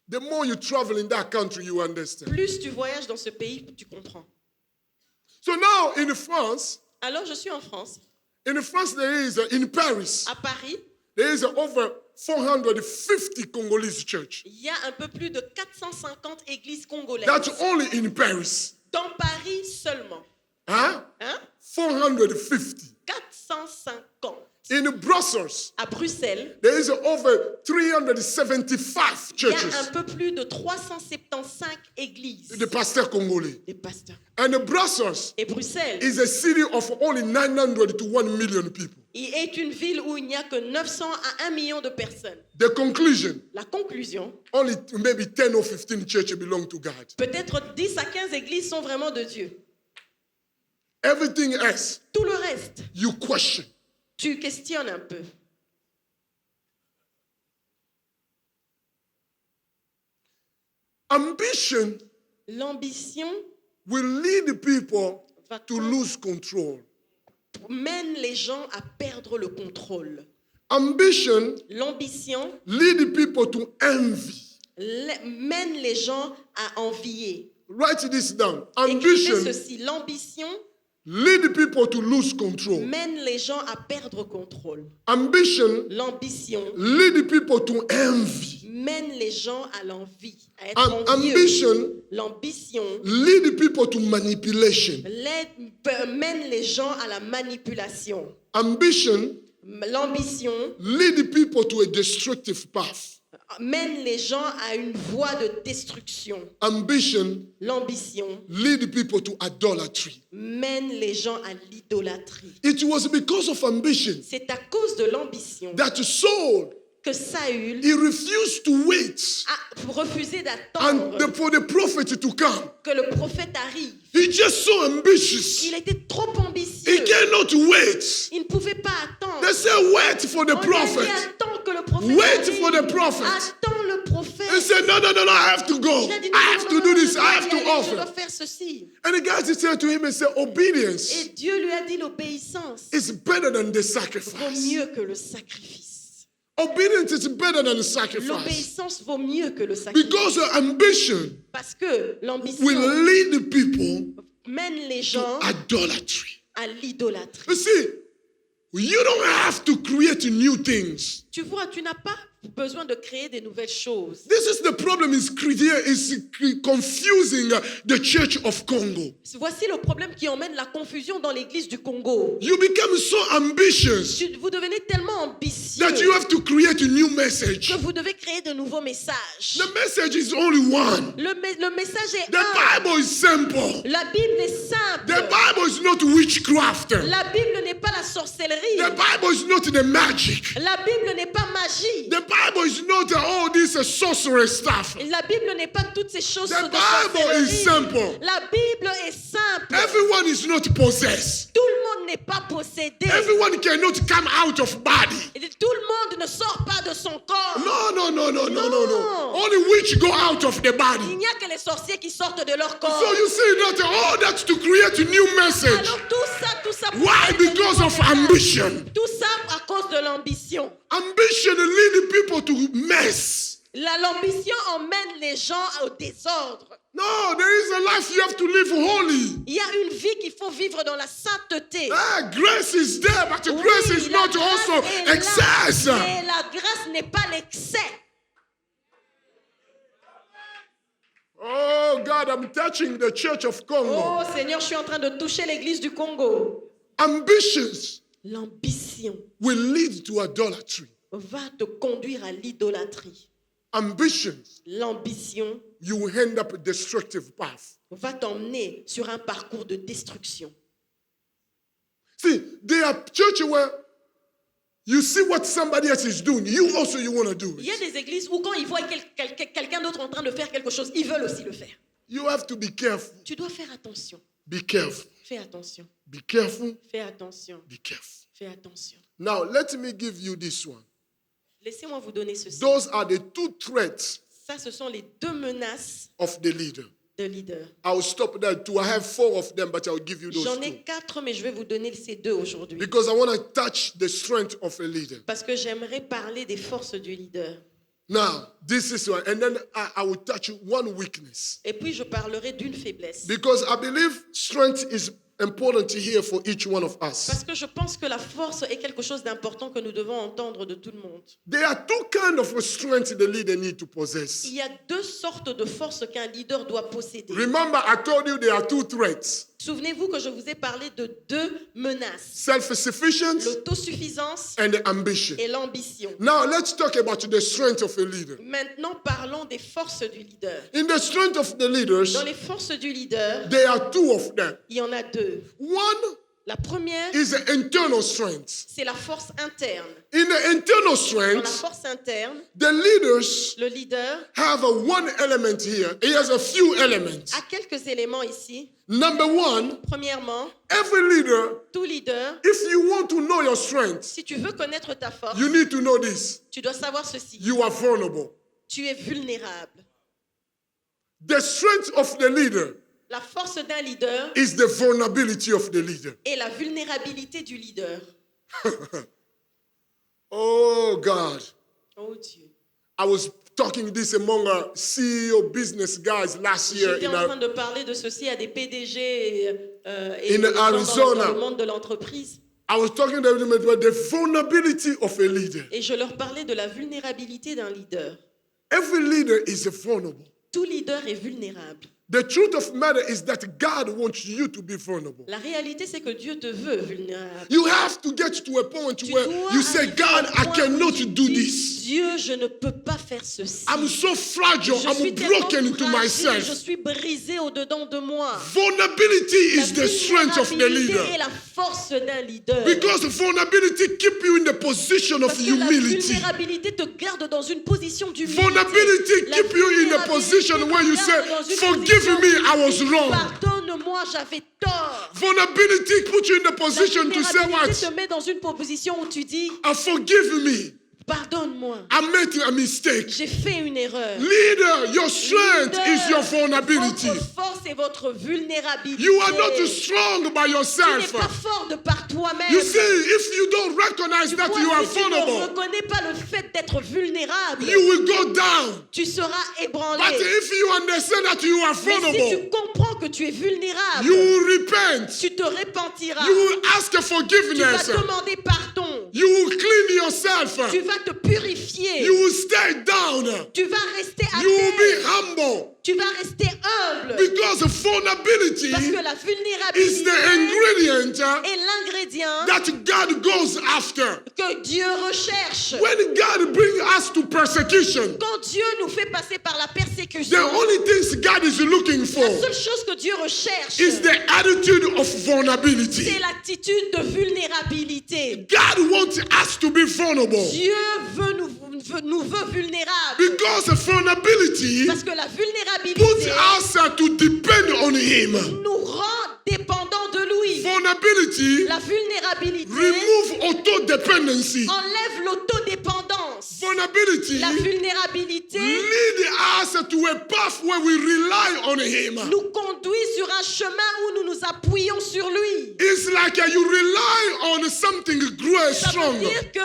The more you travel in that country, you understand. Plus tu voyages dans ce pays, tu comprends. So now in France, Alors, je suis en France. in France there is, in Paris, À Paris, there is over 450 Congolese church. il y a un peu plus de 450 églises congolaises. That's only in Paris. Dans Paris seulement. Huh? Hein? 450. 450. In Brussels, À Bruxelles, there is over 375 il y a un churches. peu plus de 375 églises. The pastor Congolese. Des pasteurs. And Brussels Et Bruxelles is a city of only 900 to 1 million people. est une ville où il n'y a que 900 à 1 million de personnes. The conclusion, La conclusion, only maybe 10 or 15 churches belong to God. peut-être 10 à 15 églises sont vraiment de Dieu. Everything else, Tout le reste, you question. tu questionnes un peu. Ambition L'ambition will lead people va to lose control. mène les gens à perdre le contrôle. Ambition L'ambition lead people to envy. mène les gens à envier. Write this down. Écrivez Ambition ceci. L'ambition lead people to lose control. mène les gens à perdre contrôle. Ambition L'ambition lead people to envy. mène les gens à l'envie, à être And envieux. ambition L'ambition lead people to manipulation. mène les gens à la manipulation. Ambition L'ambition lead people to a destructive path. mène les gens à une voie de destruction. Ambition L'ambition lead people to idolatry. mène les gens à l'idolâtrie. It was because of ambition C'est à cause de l'ambition that Saul, que Saül he refused to wait a refusé and d'attendre for the prophet to come. que le prophète arrive. He just so ambitious. Il était trop He ambitieux. cannot wait. Il ne pouvait pas attendre. They say, wait for the On lui a dit, prophet. attends que le prophète Wait arrive. for the prophet. Attends le prophète. He said, no, I have to go. Il a dit, I non, have non, to non, do non, this. je I dois have y to aller, je offer. dois faire ceci. And the guys said to him and said, obedience Et Dieu lui a dit, l'obéissance is better than the vaut sacrifice. mieux que le sacrifice. Obedience is better than the sacrifice. L'obéissance vaut mieux que le sacrifice. Because ambition Parce que l'ambition will lead the people mène les to gens idolatry. à l'idolâtrie. You see, you don't have to create new things. Tu vois, tu n'as pas besoin de créer des nouvelles choses. This is the problem is confusing the church of Congo. Voici le problème qui emmène la confusion dans l'église du Congo. You become so ambitious Vous devenez tellement ambitieux that you have to create a new message. que vous devez créer de nouveaux messages. The message is only one. Le message est The un. Bible is simple. La Bible est simple. The Bible is not witchcraft. La Bible n'est pas la sorcellerie. The Bible is not the magic. La Bible n'est pas magie. The Bible is not all this sorcery stuff. La Bible n'est pas toutes ces choses The de Bible is sorcellerie. simple. La Bible est simple. Everyone is not possessed. Tout le monde n'est pas possédé. Everyone cannot come out of body. Tout le monde ne sort pas de son corps. No. No. Only witch go out of the Il body. n'y a que les sorciers qui sortent de leur corps. So you see that all that's to create a new message. Alors tout ça pour Why? créer de Because nouveaux of messages. ambition. Tout ça à cause de l'ambition. Ambition leads people to mess. L'ambition emmène les gens au désordre. No, there is a life you have to live holy. Il y a une vie qu'il faut vivre dans la sainteté. Grace is there, but the Oui, grace is la not grâce also est là, excess. mais la grâce n'est pas l'excès. Oh God, I'm touching the church of Congo. Oh Seigneur, je suis en train de toucher l'église du Congo. Ambitions L'ambition will lead to idolatry. va te conduire à l'idolâtrie. Ambitions, L'ambition you will end up a destructive path. va t'emmener sur un parcours de destruction. See, there are churches where you see what somebody else is doing. You also you want to do Il y a it. des églises où quand ils voient quelqu'un d'autre en train de faire quelque chose, ils veulent aussi le faire. You have to be careful. Tu dois faire attention. Be careful. Fais attention. Be careful. Fais attention. Be careful. Fais attention. Now, let me give you this one. Laissez-moi vous donner ceci. Those are the two threats Ça, ce sont les deux menaces of the leader. de leader. I'll stop there too. I have 4 of them, but I'll give you those J'en 2. ai 4, mais je vais vous donner ces deux aujourd'hui. Because I want to touch the strength of a leader. Parce que j'aimerais parler des forces du leader. Now, this is one. And then I will touch one weakness. Et puis, je parlerai d'une faiblesse. Because I believe strength is important here for each one of us. Parce que je pense que la force est quelque chose d'important que nous devons entendre de tout le monde. There are 2 kinds of strength the leader need to possess. Il y a 2 sortes de forces qu'un leader doit posséder. Remember, I told you there are 2 threats. Souvenez-vous que je vous ai parlé de 2 menaces. Self-sufficiency L'autosuffisance and ambition. et l'ambition. Now, let's talk about the strength of a leader. Maintenant, parlons des forces du leader. In the strength of the leaders, Dans les forces du leader, there are 2 of them. il y en a 2. One La première, is the internal strength. c'est la force interne. In the internal Dans la strength, force interne, the leaders le leader have one element here. He has a few elements. a quelques éléments ici. Number 1, Premièrement, every leader, tout leader, if you want to know your strength, si tu veux connaître ta force, you need to know this. tu dois savoir ceci. You are vulnerable. Tu es vulnérable. The strength of the leader La force d'un leader is the vulnerability of the leader. est la vulnérabilité du leader. Oh God. Oh Dieu. I was talking this among CEO business guys last year J'étais in en train de parler de ceci à des PDG et In des gens Arizona. dans le monde de l'entreprise. I was talking to them about the vulnerability of a leader. Et je leur parlais de la vulnérabilité d'un leader. Every leader is vulnerable. Tout leader est vulnérable. The truth of the matter is that God wants you to be vulnerable. La réalité, c'est que Dieu te veut vulnérable. You have to get to a point Tu where dois you say, arriver God, au I point cannot où tu do dis, this. Dieu, je ne peux pas faire ceci. I'm so fragile. Je suis I'm tellement broken into fragile, je myself. suis brisé au-dedans de moi. Vulnerability La is the strength of the vulnérabilité leader. est la force d'un leader. Because vulnerability keep you in the position of Parce que la humility. vulnérabilité te garde dans une position d'humilité. Vulnerability La keep you in a vulnérabilité position te where you garde say, dans une forgive position me, I où was tu dis, wrong. pardonne-moi, j'avais tort. Vulnerability put you in the La position to say vulnérabilité what? te met dans une position où tu dis, Forgive me. pardonne-moi. I made a mistake. J'ai fait une erreur. Leader, your strength Leader, is your vulnerability. Votre force et votre vulnérabilité. You are not strong by Tu n'es yourself. pas fort de par toi-même. You see, if you don't recognize that you are Si tu ne vulnerable, reconnais pas le fait d'être vulnérable, you will go down. tu seras ébranlé. But if you understand that you are Mais si vulnerable, tu comprends que tu es vulnérable, you will repent. tu te repentiras. You will ask Tu vas forgiveness. demander pardon. You will clean yourself. Tu vas te purifier. You will stay down. Tu vas rester à You will be terre. humble. Tu vas rester humble. Because vulnerability Parce que la is vulnérabilité the ingredient est l'ingrédient that God goes after. que Dieu recherche. When God brings us to persecution, Quand Dieu nous fait passer par la the persécution, only things God is looking la for seule chose que Dieu recherche, is the attitude of vulnerability. c'est l'attitude de vulnérabilité. God wants us to be vulnerable. Dieu nous veut vulnérables. Because vulnerability Parce que la puts vulnérabilité us to depend on Him. nous rend dépendants de lui. Vulnerability La vulnérabilité remove auto-dependency. enlève l'autodépendance. Vulnerability La vulnérabilité lead us to a path where we rely on Him. nous conduit sur un chemin où nous nous appuyons sur lui. It's like you rely on something great, Ça strong. veut dire que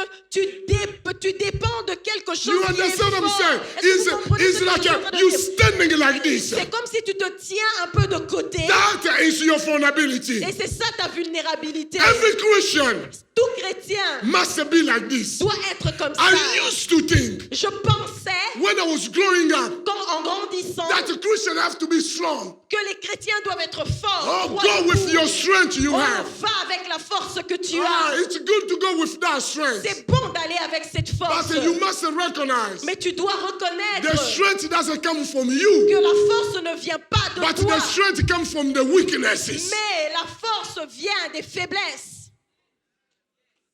tu dépends de quelque chose You qui est understand what I'm fort. saying? Est-ce que vous comprenez ce It's que like je suis en train de you dire? standing like this. C'est comme si tu te tiens un peu de côté. That is your vulnerability. Et c'est ça ta vulnérabilité. Every Christian Tout chrétien must be like this. doit être comme ça. I used to think Je pensais, when I was growing up en grandissant, that a Christian have to be strong. que les chrétiens doivent être forts. Oh, Croyez-vous. go with your strength you have. Va avec la force que tu Ah, as. it's good to go with that strength. C'est bon d'aller avec cette force. But you must recognize Mais tu dois the reconnaître strength doesn't come from you, que la force ne vient pas de but toi. the strength comes from the weaknesses. Mais la force vient des faiblesses.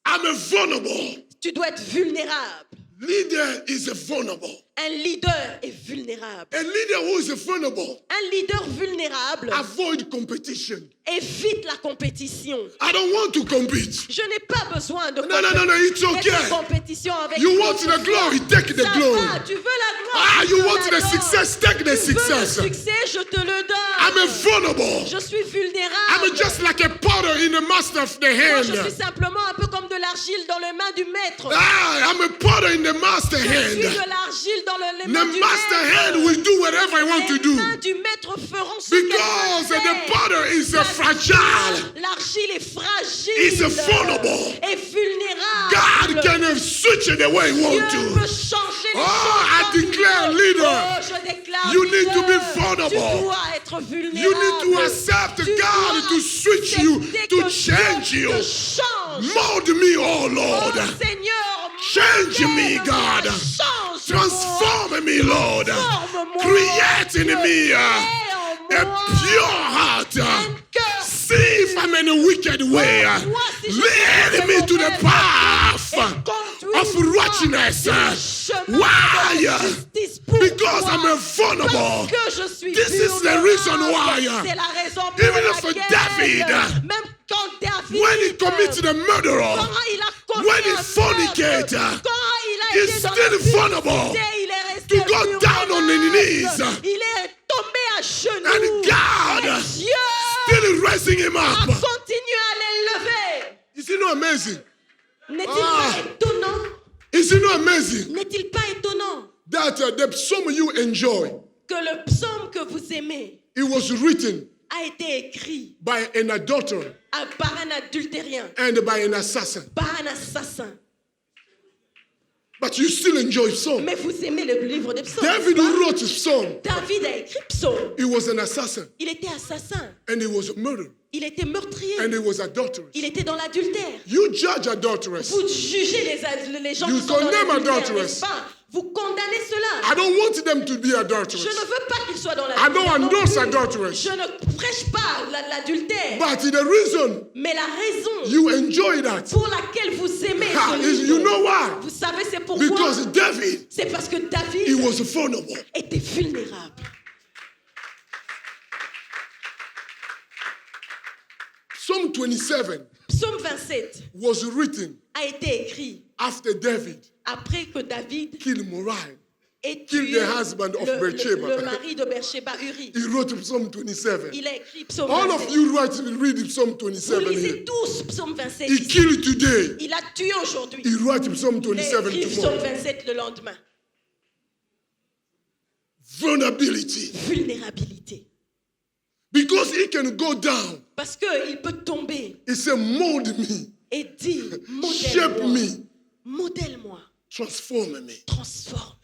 I'm a vulnerable. Tu dois être vulnérable. Leader is vulnerable. Un leader est vulnérable. A leader who is vulnerable Un leader vulnérable avoid competition. évite la compétition. I don't want to compete. Je n'ai pas besoin de No, it's être okay. en compétition avec You qui want que the ce glory, soit. take the Ça glory. va, tu veux la gloire. Ah, je you te want la the donne. success, take the Tu veux success. le succès, je te le donne. I'm a vulnerable. Je suis vulnérable. I'm just like a potter in the master of the Moi, je hand. suis simplement un peu comme de l'argile dans les mains du maître. Ah, I'm a potter in the master Je suis hand. de l'argile dans les The mains du master hand maître. will do whatever I want to Les do. mains du maître feront ce Because qu'elles the veulent. potter is fragile. L'argile est fragile. It's vulnerable. Et vulnérable. God can switch it the way He Dieu wants peut to. changer les Oh, choses I quand il declare veut. leader. Oh, je déclare You need to be leader. vulnerable. Tu dois être vulnérable. You need to accept Tu God dois to switch you, accepter to que change Dieu you. te change. Mold me, oh Oh Lord. Seigneur, Change me, modèle-moi, God. change-moi. Transform me, Lord. Transforme-moi. Create in me Crée a en moi pure heart. un cœur. See if I'm in a wicked way. Vois si je Lead suis me to the mauvaise path et conduis-moi of righteousness. sur le chemin Why? de la justice pour Because toi. I'm a vulnerable. Parce que je suis This is the vulnérable. reason why. C'est la raison pour Even if laquelle David, même quand David, When he commits the murder, quand il a commis when he un meurtre, fornicate, quand il a he's été dans still la vulnerable il est resté to go down on his knees. Il est tombé à genoux. And God Et Dieu still raising him a up. continué à l'élever. Is it not amazing? N'est-il Ah. pas étonnant? Is it not amazing? N'est-il pas étonnant? that the psalm you enjoy, que le psaume que vous aimez it was written a été écrit by an adulterer par un adultérien, and by an assassin. par un assassin. But you still enjoy psalm. Mais vous aimez le livre des psaumes. David n'est-ce pas? wrote psalm. David a écrit psaume. He was an assassin Il était assassin. and he was murdered Il était meurtrier. and he was adulterous. Il était dans l'adultère. You judge adulterers. Vous jugez les gens You qui sont dans condemn l'adultère, adulterers. n'est-ce pas? Vous condamnez cela. I don't want them to be Je adulterous. ne veux pas qu'ils soient dans I l'adultère. don't non endorse plus. adulterers. Je ne prêche pas l'adultère. But the reason Mais la raison you enjoy that, pour laquelle vous aimez ce is you livre, know why? vous savez c'est pourquoi? Because David, C'est parce que he David was vulnerable. était vulnérable. Psalm 27 Psaume 27 was written a été écrit after David après que David killed Moriah. ait Killed tué the husband of le Bathsheba. mari de Bathsheba, Uri. He wrote Psalm 27. Il a écrit Psaume All 27. of you read Psalm Vous 27 lisez here. tous Psaume 27. He ici. killed today. Il a tué aujourd'hui. He wrote Psalm Il a 27 écrit Psaume tomorrow. 27 le lendemain. Vulnerability. Vulnérabilité. Because he can go down. Parce qu'il peut tomber He said, mold me, et dire, shape modèle-moi, me, modèle-moi, transform me. transforme-moi.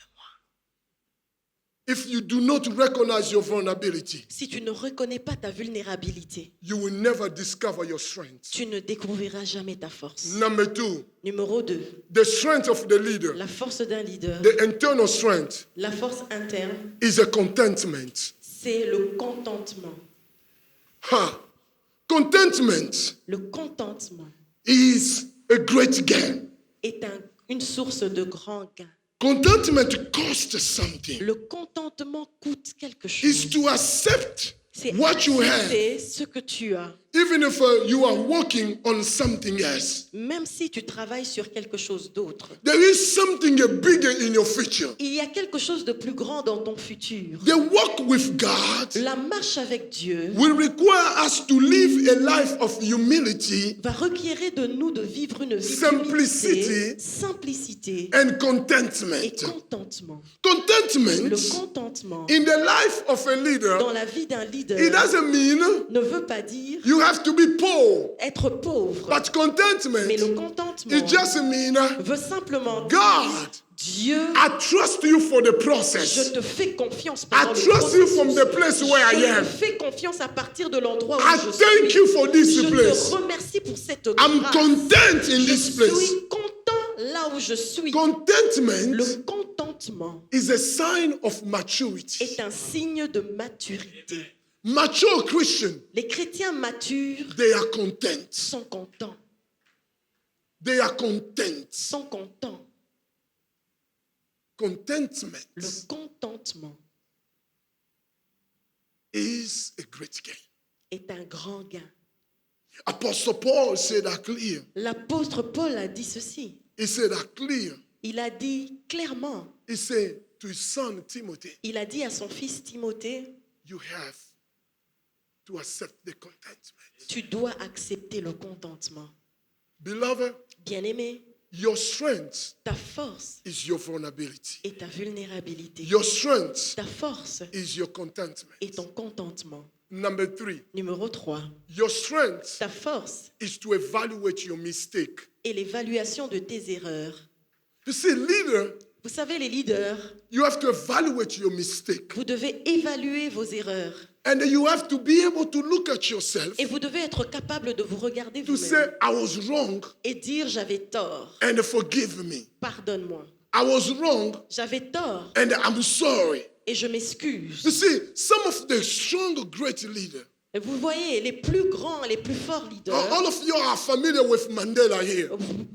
If you do not recognize your vulnerability, Si tu ne reconnais pas ta vulnérabilité, you will never discover your strength. tu ne découvriras jamais ta force. Number 2, Numéro 2, the strength of the leader, la force d'un leader, the internal strength, la force interne, is a contentment. c'est le contentement. Ha! Contentment Le contentement is a great gain. est une source de grand gain. Contentment costs something. Le contentement coûte quelque Is chose. to accept C'est what you have, accepter ce que tu as. even if you are working on something else. Même si tu travailles sur quelque chose d'autre. There is something bigger in your future. Il y a quelque chose de plus grand dans ton futur. The walk with God La marche avec Dieu will require us to live a life of humility va requérir de nous de vivre une vie Simplicity. d'humilité, simplicité and et contentment. contentement. Contentment Le contentement in the life of a leader, dans la vie d'un leader it doesn't mean ne veut pas dire you have to be poor. être pauvre. But contentment, Mais le contentement it just means veut simplement God, dire Dieu, I trust you for the je process. te fais confiance I pendant le trust you from the processus. place where I Je te am. fais confiance à partir de l'endroit où I je thank suis. you for this Je place. te remercie pour cette I'm grâce. content in Je this place. suis content là où je suis. Contentment Le contentement is a sign of maturity. est un signe de maturité. Mature Christians, Les chrétiens matures they are content. sont contents. They are content. Sont contents. Contentment Le contentement is a great gain. est un grand gain. Apostle Paul said that clear. L'apôtre Paul a dit ceci. He said that clear. Il a dit clairement, He said to his son Timothy, il a dit à son fils Timothée, you have to accept the contentment. tu dois accepter le contentement. Beloved, Bien-aimé, your strength ta force is your vulnerability. est ta vulnérabilité. Your strength Ta force is your contentment. est ton contentement. Number 3, Numéro 3, your strength ta force is to evaluate your mistake. est l'évaluation de tes erreurs. You see, leader, Vous savez, les leaders, you have to evaluate your mistake. vous devez évaluer vos erreurs And you have to be able to look at yourself et vous devez être capable de vous regarder to say, vous-même I was wrong et dire j'avais tort, and forgive me. pardonne-moi. I was wrong J'avais tort and I'm sorry. et je m'excuse. You see, some of the strong, great leaders, Et vous voyez, les plus grands, les plus forts leaders, all of you are familiar with Mandela here.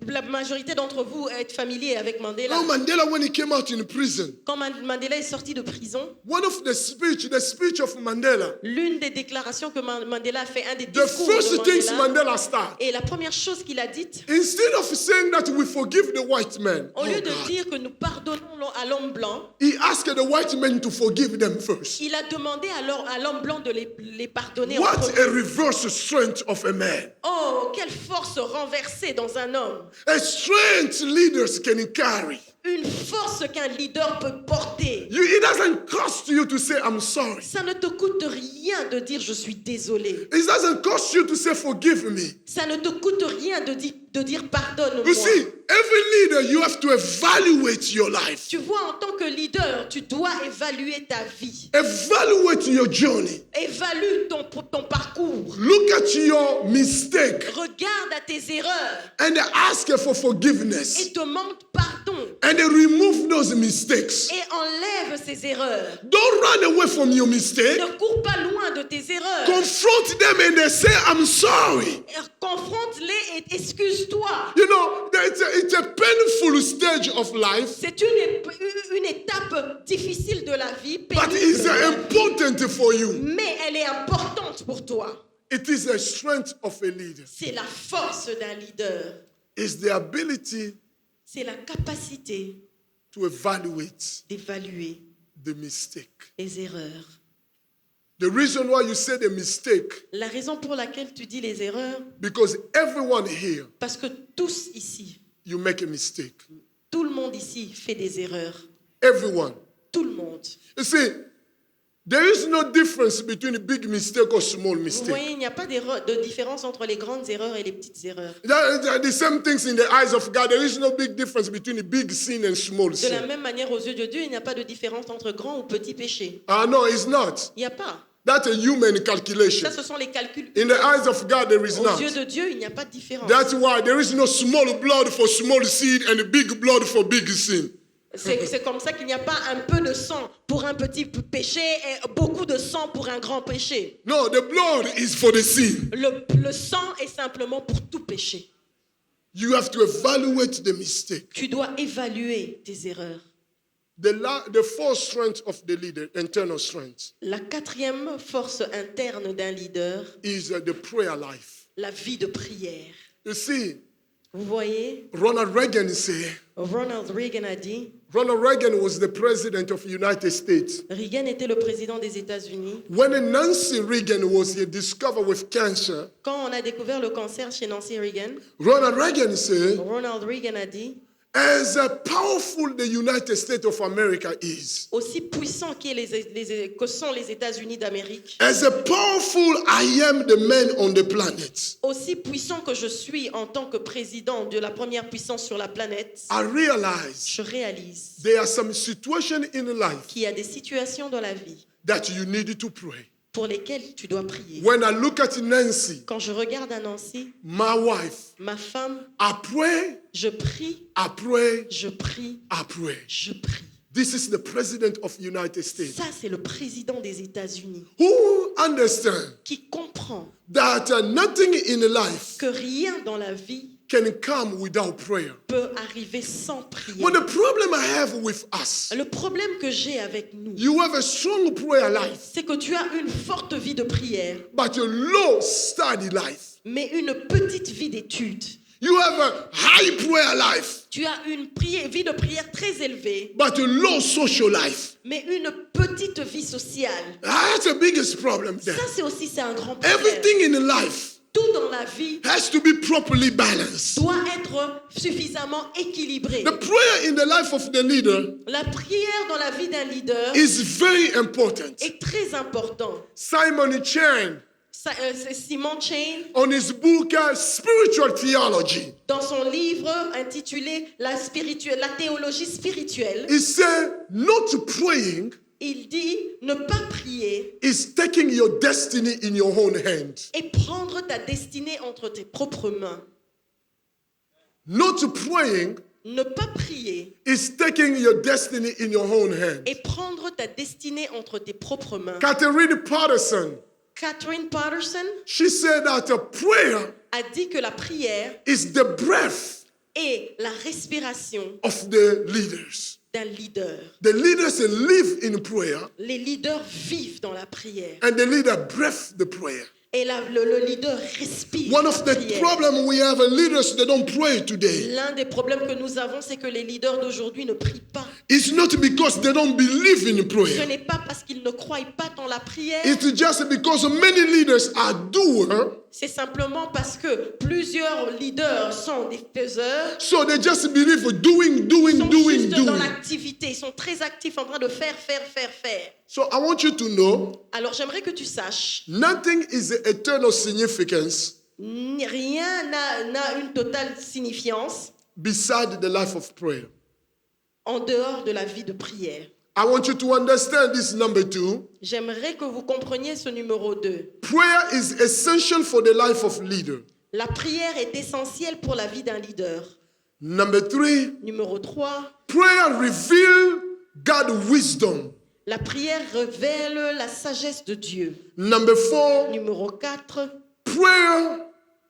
la majorité d'entre vous êtes familiers avec Mandela. Now, Mandela, when he came out in prison, Quand Mandela est sorti de prison, one of the speech of Mandela, l'une des déclarations que Mandela a fait, un des the discours first de things Mandela, Mandela started, et la première chose qu'il a dite, instead of saying that we forgive the white man, au lieu oh de God, dire que nous pardonnons à l'homme blanc, he asked the white men to forgive them first. il a demandé à l'homme blanc de les pardonner donner en What premier. a reverse strength of a man. Oh, quelle force renversée dans un homme. A strength leaders can carry. Une force qu'un leader peut porter. It doesn't cost you to say, I'm sorry. Ça ne te coûte rien de dire je suis désolé. It doesn't cost you to say, forgive me. Ça ne te coûte rien de dire pardonne-moi. You see, every leader, you have to evaluate your life. Tu vois, en tant que leader, tu dois évaluer ta vie. Evaluate your journey. Évalue ton parcours. Look at your mistake Regarde à tes erreurs and ask for forgiveness. et demande pardon. And remove those mistakes. Et enlève ces erreurs. Don't run away from your mistake. Ne cours pas loin de tes erreurs. Confront them and say, I'm sorry. Confronte-les et excuse-toi. You know, it's a painful stage of life, C'est une étape difficile de la vie, but it's pénible, important for you. mais elle est importante pour toi. It is a strength of a leader. C'est la force d'un leader. It's the ability C'est la capacité to evaluate d'évaluer the mistake. les erreurs. The reason why you say the mistake, La raison pour laquelle tu dis les erreurs, because everyone here, parce que tous ici, you make a mistake. tout le monde ici fait des erreurs. Everyone. Tout le monde. You see, there is no difference between a big mistake or small Vous mistake. voyez, il n'y a pas de différence entre les grandes erreurs et les petites erreurs. The same things in the eyes of God. There is no big difference between a big sin and small De la sin. même manière, aux yeux de Dieu, il n'y a pas de différence entre grand ou petit péché. No, it's not. Il n'y a pas. That's a human calculation. Ça, ce sont les calculs. In the eyes of God, there is Aux not. yeux de Dieu, il n'y a pas de différence. That's why there is no small blood for small sin and big blood for big sin. C'est comme ça qu'il n'y a pas un peu de sang pour un petit péché et beaucoup de sang pour un grand péché. No, the blood is for the sin. Le sang est simplement pour tout péché. You have to evaluate the mistake. Tu dois évaluer tes erreurs. The fourth strength of the leader, internal strength, La quatrième force interne d'un leader, is the prayer life. la vie de prière. You see, Vous voyez, Ronald Reagan said, Ronald Reagan a dit, Ronald Reagan was the president of the United States. Reagan était le président des États-Unis. When Nancy Reagan was discovered with cancer, Quand on a découvert le cancer chez Nancy Reagan, Ronald Reagan said, Ronald Reagan a dit, as powerful the United States of America is, aussi puissant que sont les États-Unis d'Amérique, as powerful I am the man on the planet, aussi puissant que je suis en tant que président de la première puissance sur la planète, I realize je réalise there are some situations in life qu'il y a des situations dans la vie that you need to pray. pour lesquelles tu dois prier. When I look at Nancy, Quand je regarde à Nancy, my wife, ma femme, I pray, je prie, I pray, je prie, I pray. je prie. This is the president of the United States Ça, c'est le président des États-Unis who understands qui comprend that nothing in life que rien dans la vie can come without prayer. peut arriver sans prier. But the problem I have with us, Le problème que j'ai avec nous, you have a strong prayer life, c'est que tu as une forte vie de prière, but a low study life. mais une petite vie d'études. You have a high prayer life, Tu as une vie de prière très élevée, but a low social life. mais une petite vie sociale. That's the biggest problem there. Ça, c'est un grand problème. Everything in life Tout dans la vie has to be properly balanced. doit être suffisamment équilibré. The prayer in the life of the leader La prière dans la vie d'un leader is very important. est très important. Simon Chan, C'est Simon Chain, on his book Spiritual Theology, dans son livre intitulé La théologie spirituelle, he said not praying il dit ne pas prier is taking your destiny in your own hand. et prendre ta destinée entre tes propres mains. Not praying Ne pas prier is taking your destiny in your own hand. et prendre ta destinée entre tes propres mains. Catherine Patterson, Catherine Patterson she said that prayer a dit que la prière is the breath est la respiration of the leaders. d'un leader. The leaders live in prayer Les leaders vivent dans la prière and the leader breath the prayer. et le leader respire One la of the prière. problems we have leaders that don't pray today L'un des problèmes que nous avons, c'est que les leaders d'aujourd'hui ne prient pas. It's not because they don't believe in Ce prayer. n'est pas parce qu'ils ne croient pas dans la prière. It's just because many leaders are doers. C'est simplement parce que plusieurs leaders sont des faiseurs. So they just believe doing. Ils sont juste dans l'activité. Ils sont très actifs en train de faire. So I want you to know, Alors j'aimerais que tu saches, nothing is the eternal significance rien n'a une totale signifiance beside the life of prayer. en dehors de la vie de prière. I want you to understand this number 2. J'aimerais que vous compreniez ce numéro 2. Prayer is essential for the life of leader. La prière est essentielle pour la vie d'un leader. Number 3, Numéro 3, prayer reveals God's wisdom. la prière révèle la sagesse de Dieu. Number 4, Numéro 4, prayer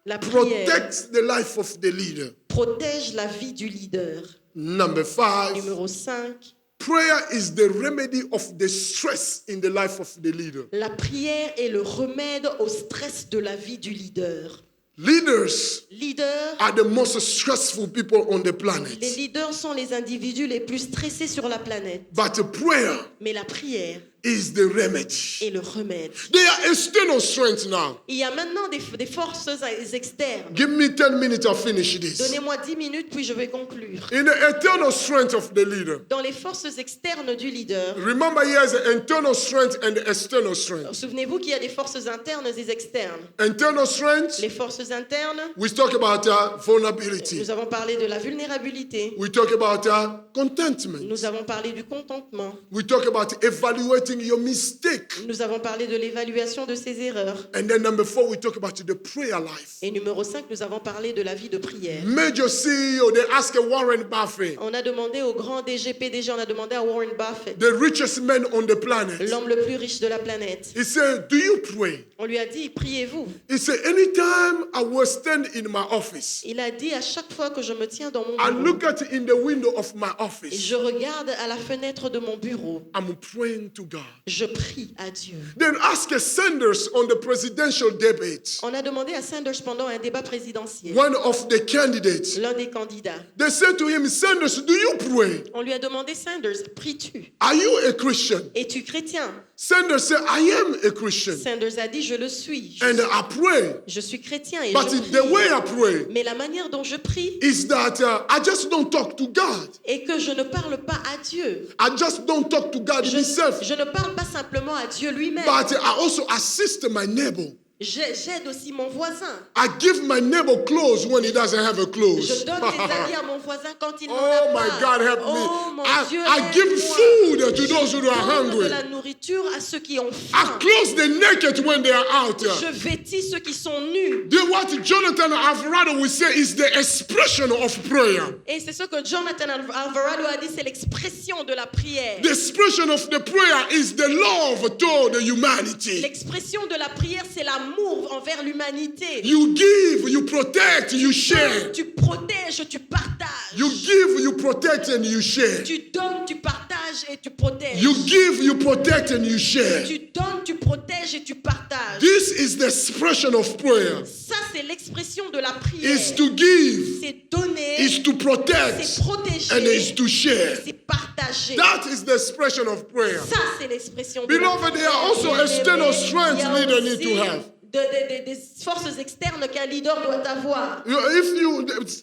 la prière protects the life of the leader. protège la vie du leader. Number 5, Numéro 5, prayer is the remedy of the stress in the life of the leader. la prière est le remède au stress de la vie du leader. Leaders Leaders, are the most stressful people on the les planet. leaders sont les individus les plus stressés sur la planète. But prayer Mais la prière is the remedy. est le remède. They are external strength now. Il y a maintenant des forces externes. Give me 10 minutes, I'll finish this. Donnez-moi 10 minutes, puis je vais conclure. In the eternal strength of the leader. Dans les forces externes du leader, Remember, he has an internal strength and external strength. souvenez-vous qu'il y a des forces internes et externes. Internal strength, Les forces internes, we talk about vulnerability. nous avons parlé de la vulnérabilité. We talk about contentment. Nous avons parlé du contentement. We talk about evaluating your mistake. Nous avons parlé de l'évaluation de ses erreurs. And then number 4, we talk about the prayer life. Et numéro 5, nous avons parlé de la vie de prière. Major CEO, they ask Warren Buffett, On a demandé au grand DG, PDG, on a demandé à Warren Buffett, the richest man on the planet. l'homme le plus riche de la planète. He said, do you pray? On lui a dit, priez-vous. He said, anytime I will stand in my office, Il a dit, à chaque fois que je me tiens dans mon I bureau, look at in the window of my et office, je regarde à la fenêtre de mon bureau, I'm praying to God. je prie à Dieu. Then ask Sanders on the presidential debate, On a demandé à Sanders pendant un débat présidentiel, one of the candidates. l'un des candidats. They said to him, Sanders, do you pray? On lui a demandé, Sanders, pries-tu? Are you a Christian? Es-tu chrétien? Sanders said, I am a Christian Sanders a dit, je le suis. and I pray. Je suis chrétien et But je the way prie. I pray Mais la manière dont je prie is that I just don't talk to God. est que je ne parle pas à Dieu. I just don't talk to God himself. Je ne parle pas simplement à Dieu lui-même. But I also assist my neighbor. J'aide aussi mon voisin. I give my neighbor clothes when he doesn't have a Je clothes. donne des habits à mon voisin quand il n'en Oh a my pas. God, help Oh mon me. Dieu, I give aide-moi. food to those who are Je donne de hungry. la nourriture à ceux qui ont I faim. clothe the naked when they are out. Je vêtis ceux qui sont nus. What Jonathan Alvarado will say is the expression of prayer. Et c'est ce que Jonathan Alvarado a dit, c'est l'expression de la prière. The expression of the prayer is the love toward humanity. L'expression de la prière, c'est l'amour envers l'humanité. You give, you protect, you share. Tu protèges, tu partages. You give, you protect, and you share. Tu donnes, tu partages et tu protèges. You give, you protect, and you share. Tu donnes, tu protèges et tu partages. This is the expression of prayer. Ça, c'est l'expression de la prière. It's to give, C'est donner, it's to protect, c'est protéger, and it's to share. c'est partager. That is the expression of prayer. Ça, c'est l'expression de la Beloved, prière. there are also external strengths Il y a leader aussi need to have. des forces externes qu'un leader doit avoir.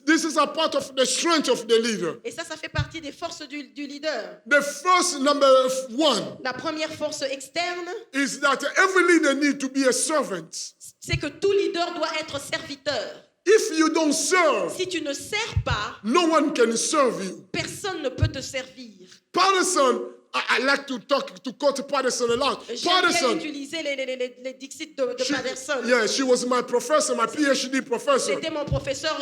This is a part of the strength of the leader. Et ça fait partie des forces du leader. The first number 1 La première force externe, is that every leader needs to be a servant. c'est que tout leader doit être serviteur. If you don't serve, Si tu ne sers pas, no one can serve you. personne ne peut te servir. Patterson, I like to quote Patterson a lot. J'aime bien Patterson, utiliser les dixits de Patterson. she was my professor, my PhD professor. C'était mon professeur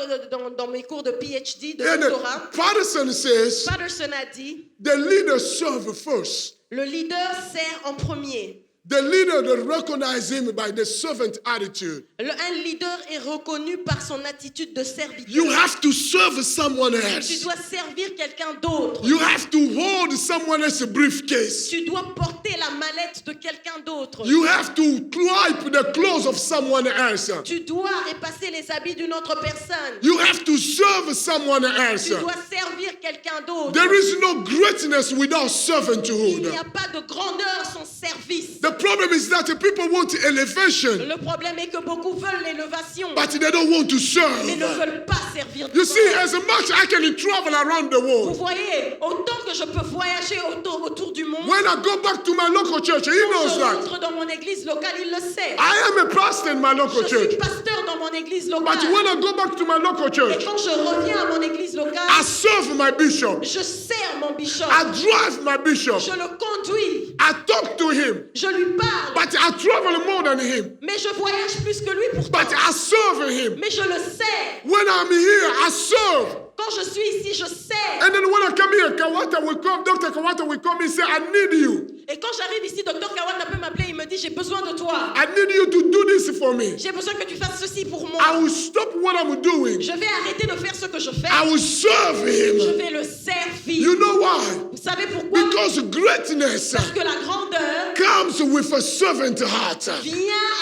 dans mes cours de PhD, de And doctorat. Patterson says, Patterson a dit, the leader serve first. le leader sert en premier. The leader that recognize him by the servant attitude. Un leader est reconnu par son attitude de serviteur. You have to serve someone Tu else. dois servir quelqu'un d'autre. You have to hold someone else's briefcase. Tu dois porter la mallette de quelqu'un d'autre. You have to wipe the clothes of someone else. Tu dois repasser les habits d'une autre personne. You have to serve someone else. Tu dois servir quelqu'un d'autre. There is no greatness without Il servanthood. n'y a pas de grandeur sans service. The problem is that people want elevation, Le problème est que beaucoup veulent l'élévation, but they don't want to mais serve. ne veulent pas servir You Dieu. see, as much I can travel around the Vous world, voyez, autant que je peux voyager autour du monde, when I go back to my local church, he quand knows je that. rentre dans mon église locale, il le sait. I am a pastor in my local Je church. suis pasteur dans mon église But locale. when I go back to my local Et church, quand je reviens à mon église locale, I serve my bishop. je sers mon bishop. I drive my bishop. Je le conduis. I talk to him. Je lui parle. But I travel more than him. Mais je voyage plus que lui pourtant. But I serve him. Mais je le sais. When I'm here, I serve. Quand je suis ici, je sais. And then when I come here, Kawata will come, Dr. Kawata will come and say, I need you. Et quand j'arrive ici, Docteur Kawata peut m'appeler, il me dit, j'ai besoin de toi. I need you to do this for me. J'ai besoin que tu fasses ceci pour moi. I will stop what I'm doing. Je vais arrêter de faire ce que je fais. I will serve Je him. vais le servir. You know why? Vous savez pourquoi? Because greatness Parce que la grandeur comes with a servant heart. vient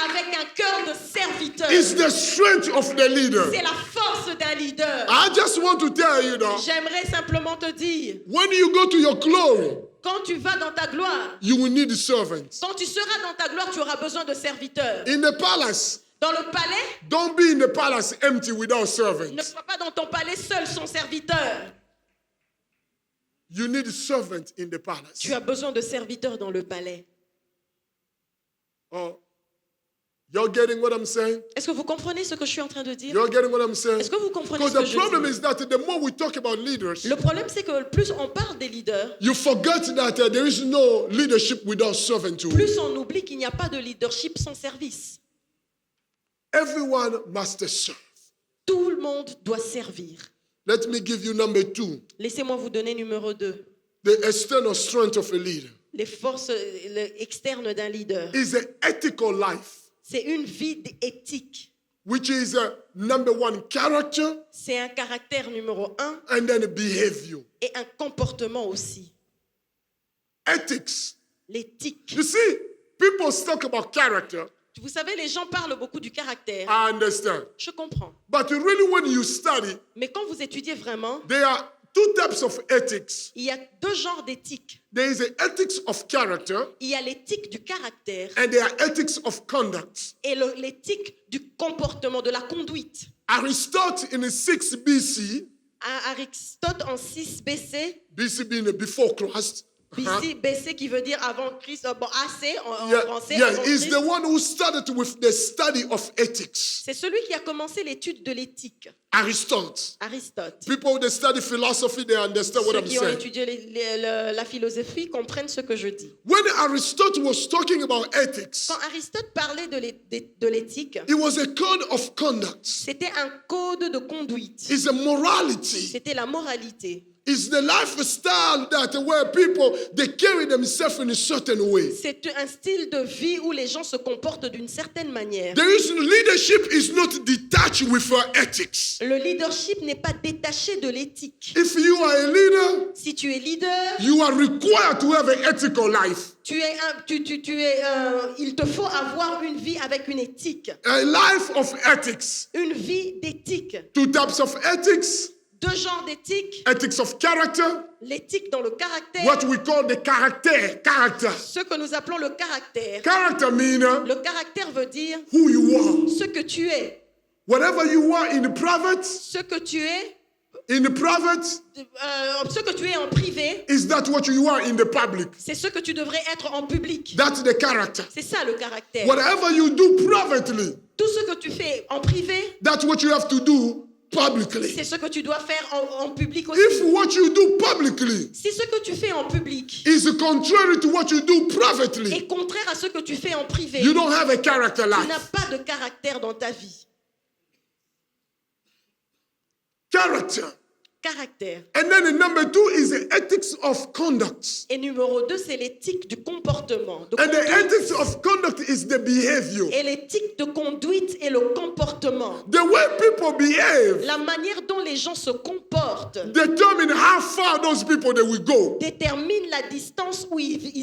avec un cœur de serviteur. It's the strength of the leader. C'est la force d'un leader. I just want to tell you now, J'aimerais simplement te dire, when you go to your glory, quand tu vas dans ta gloire, you will need servants. quand tu seras dans ta gloire, tu auras besoin de serviteurs. In the palace, Dans le palais, don't be in the palace empty without ne servants. sois pas dans ton palais seul sans serviteur. You need servants in the palace. Tu as besoin de serviteurs dans le palais. Oh, you're getting what I'm saying? Est-ce que vous comprenez ce que je suis en train de dire? You're getting what I'm saying? Est-ce que vous comprenez Because ce que the je problem dis? is that the more we talk about leaders, Le problème, c'est que plus on parle des leaders, you forget that there is no leadership without servanthood. plus on oublie qu'il n'y a pas de leadership sans service. Everyone must serve. Tout le monde doit servir. Let me give you number 2, Laissez-moi vous donner numéro 2. the external strength of a leader. Les forces externes d'un leader. Is an ethical life, C'est une vie éthique. which is number 1, character, C'est un caractère numéro 1 and then behavior. et un comportement aussi. Ethics. L'éthique. You see, people talk about character. Vous savez, les gens parlent beaucoup du caractère. I understand. Je comprends. But really, when you study, Mais quand vous étudiez vraiment, there are 2 types of ethics. il y a 2 genres d'éthique. There is an ethics of character, Il y a l'éthique du caractère and there are ethics of conduct. et l'éthique du comportement, de la conduite. Aristotle in 6 BC, Aristote en 6 BC, BC being before Christ, BC qui veut dire avant Christ, bon, AC en yeah, français. yeah, avant is Christ. the one who started with the study of ethics. C'est celui qui a commencé l'étude de l'éthique, Aristotle. Aristote. People that study philosophy, they understand what Ceux I'm qui ont saying. étudié la philosophie comprennent ce que je dis. When Aristotle was talking about ethics, Quand Aristote parlait de l'éthique, it was a code of conduct. c'était un code de conduite. It's a morality. C'était la moralité. It's the lifestyle that where people they carry themselves in a certain way. C'est un style de vie où les gens se comportent d'une certaine manière. There is leadership is not detached with ethics. Le leadership n'est pas détaché de l'éthique. If you are a leader, Si tu es leader, you are required to have an ethical life. il te faut avoir une vie avec une éthique. A life of ethics. Une vie d'éthique. 2 types of ethics. 2 genres d'éthique. Ethics of character. L'éthique dans le caractère. What we call the character. Ce que nous appelons le caractère. Character means Le caractère veut dire who you are. ce que tu es. Whatever you are in private, Ce que tu es, ce que tu es en privé, is that what you are in the public. c'est ce que tu devrais être en public. That's the character. C'est ça le caractère. Whatever you do privately, Tout ce que tu fais en privé, that's what you have to do publicly. c'est ce que tu dois faire en public aussi. If what you do publicly Si ce que tu fais en public is contrary to what you do privately, est contraire à ce que tu fais en privé, you don't have a character tu n'as life. pas de caractère dans ta vie. Character. Caractère. And then the number 2 is the ethics of conduct. Et numéro 2, c'est l'éthique du comportement. de And the conduite. ethics of conduct is the behavior. Et l'éthique de conduite et le comportement. The way people behave La manière dont les gens se comportent determine how far those people they will go. détermine la distance où ils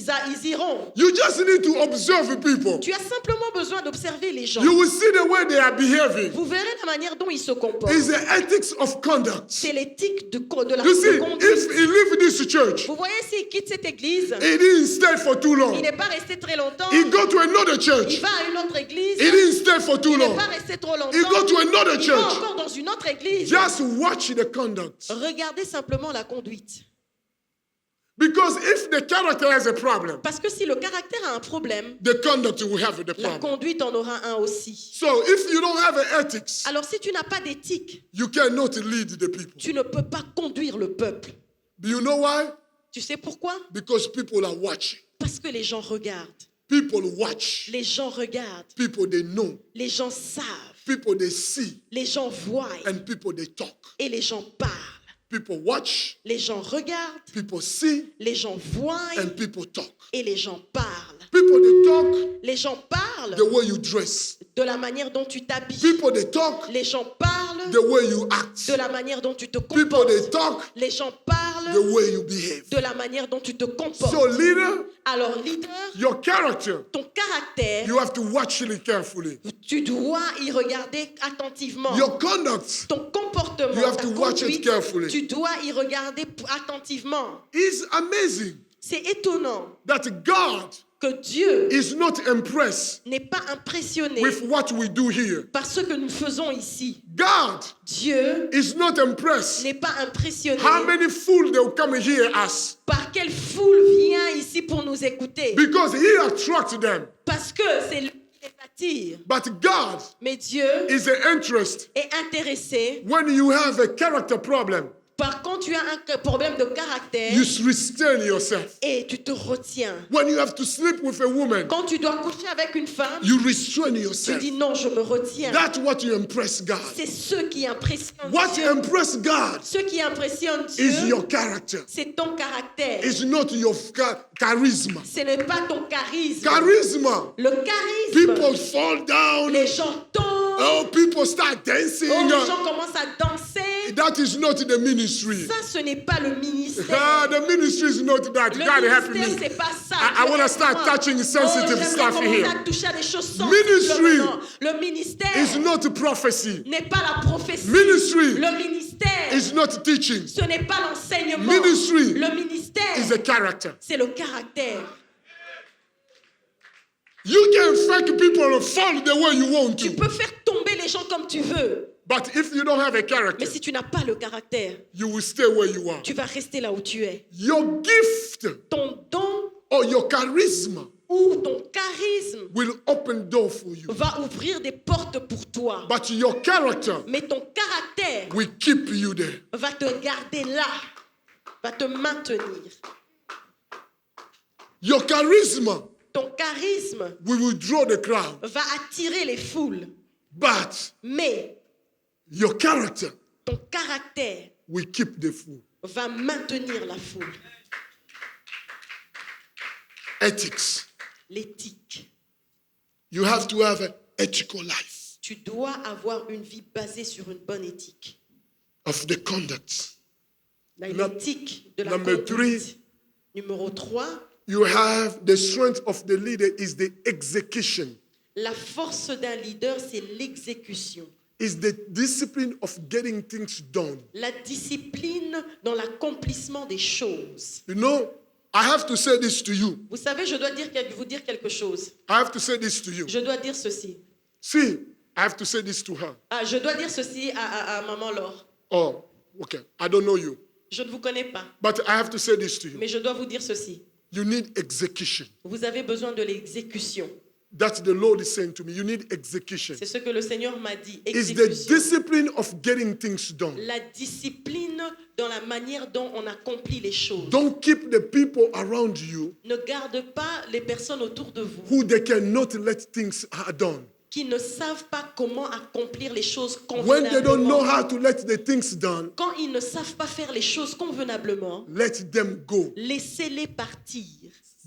iront. You just need to observe people. Tu as simplement besoin d'observer les gens. You will see the way they are behaving. Vous verrez la manière dont ils se comportent. It's the ethics of conduct. C'est l'éthique éthique de la You see, conduite. if he leave this church, Vous voyez, s'il quitte cette église, he didn't stay for too il long. n'est pas resté très longtemps. He go to another Il church. va à une autre église. He didn't stay for too Il n'est long. pas resté trop longtemps. He go to another Il va church. encore dans une autre église. Just watch the conduct. Regardez simplement la conduite. Because if the character has a problem, Parce que si le caractère a un problème, the conduct will have the la problem. conduite en aura un aussi. So if you don't have ethics, Alors si tu n'as pas d'éthique, you cannot lead the people. tu ne peux pas conduire le peuple. Do you know why? Tu sais pourquoi? Because people are watching. Parce que les gens regardent. People watch. Les gens regardent. People they know. Les gens savent. People they see. Les gens voient. And people they talk. Et les gens parlent. People watch. Les gens regardent. People see. Les gens voient. And people talk. Et les gens parlent. People they talk Les gens parlent the way you dress. de la manière dont tu t'habilles. People they talk Les gens parlent the way you act. de la manière dont tu te People comportes. they talk Les gens the parlent way you behave. de la manière dont tu te comportes. So leader, Alors leader, your character, ton caractère, you have to watch it carefully. tu dois y regarder attentivement. Your conduct Ton comportement, You have ta to watch it conduite, carefully. tu dois y regarder attentivement. is amazing C'est étonnant that God que Dieu is not impressed n'est pas impressionné with what we do here. par ce que nous faisons ici. God Dieu is not impressed n'est pas impressionné how many fools they will come and hear us par quelle foule vient ici pour nous écouter. because He attracts them. Parce que c'est lui qui les attire. But God Mais Dieu is interested est intéressé when you have a character problem. par quand tu as un problème de caractère You restrain yourself. et tu te retiens. When you have to sleep with a woman, Quand tu dois coucher avec une femme, you restrain tu yourself. dis non, je me retiens. That's what you impress God. C'est ce qui impressionne What Dieu. impress God Ce qui impressionne Dieu, is your character. c'est ton caractère. It's not your charisma. Ce n'est pas ton charisme. Charisma. Le charisme, People fall down. les gens tombent. Oh, people start dancing. Oh, les gens commencent à danser. That is not the ministry. Ça, ce n'est pas le ministère. The ministry is not that. Le God help ministère, me. c'est pas ça. I want to start Aide-moi. touching sensitive j'aimerais stuff commencer here. à toucher à des choses Ministry sensibles maintenant. Le ministère It's not prophecy. n'est pas la prophétie. Ministry Le ministère, is not teaching. ce n'est pas l'enseignement. Ministry Le ministère, It's a character. c'est le caractère. You can fake people fall the way you want Tu to. peux faire tomber les gens comme tu veux. But if you don't have a character, Mais si tu n'as pas le caractère, you will stay where you are. tu vas rester là où tu es. Your gift Ton don or your charisma ou ton charisme will open door for you. va ouvrir des portes pour toi. But your character Mais ton caractère will keep you there. va te garder là, va te maintenir. Your charisma Ton charisme will draw the crowd. va attirer les foules. But Mais your character ton caractère will keep the fool. va maintenir la foule. Ethics. L'éthique. You have to have an ethical life Tu dois avoir une vie basée sur une bonne éthique. of the conduct. L'éthique de la Number conduite. Numéro 3, You have the strength of the leader is the execution. la force d'un leader, c'est l'exécution. Is the discipline of getting things done. La discipline dans l'accomplissement des choses. You know, I have to say this to you. Vous savez, je dois vous dire quelque chose. I have to say this to you. Je dois dire ceci. See, I have to say this to her. Ah, je dois dire ceci à Maman Laure. Oh, okay. I don't know you. Je ne vous connais pas, But I have to say this to you. mais je dois vous dire ceci. You need execution. Vous avez besoin de l'exécution. That's the Lord is saying to me. You need execution. C'est ce que le Seigneur m'a dit. It's the Exécution. discipline of getting things done. La discipline dans la manière dont on accomplit les choses. Don't keep the people around you Ne garde pas les personnes autour de vous who they cannot let things are done. qui ne savent pas comment accomplir les choses When they don't know convenablement. how to let the things done, Quand ils ne savent pas faire les choses convenablement, let them go. laissez-les partir.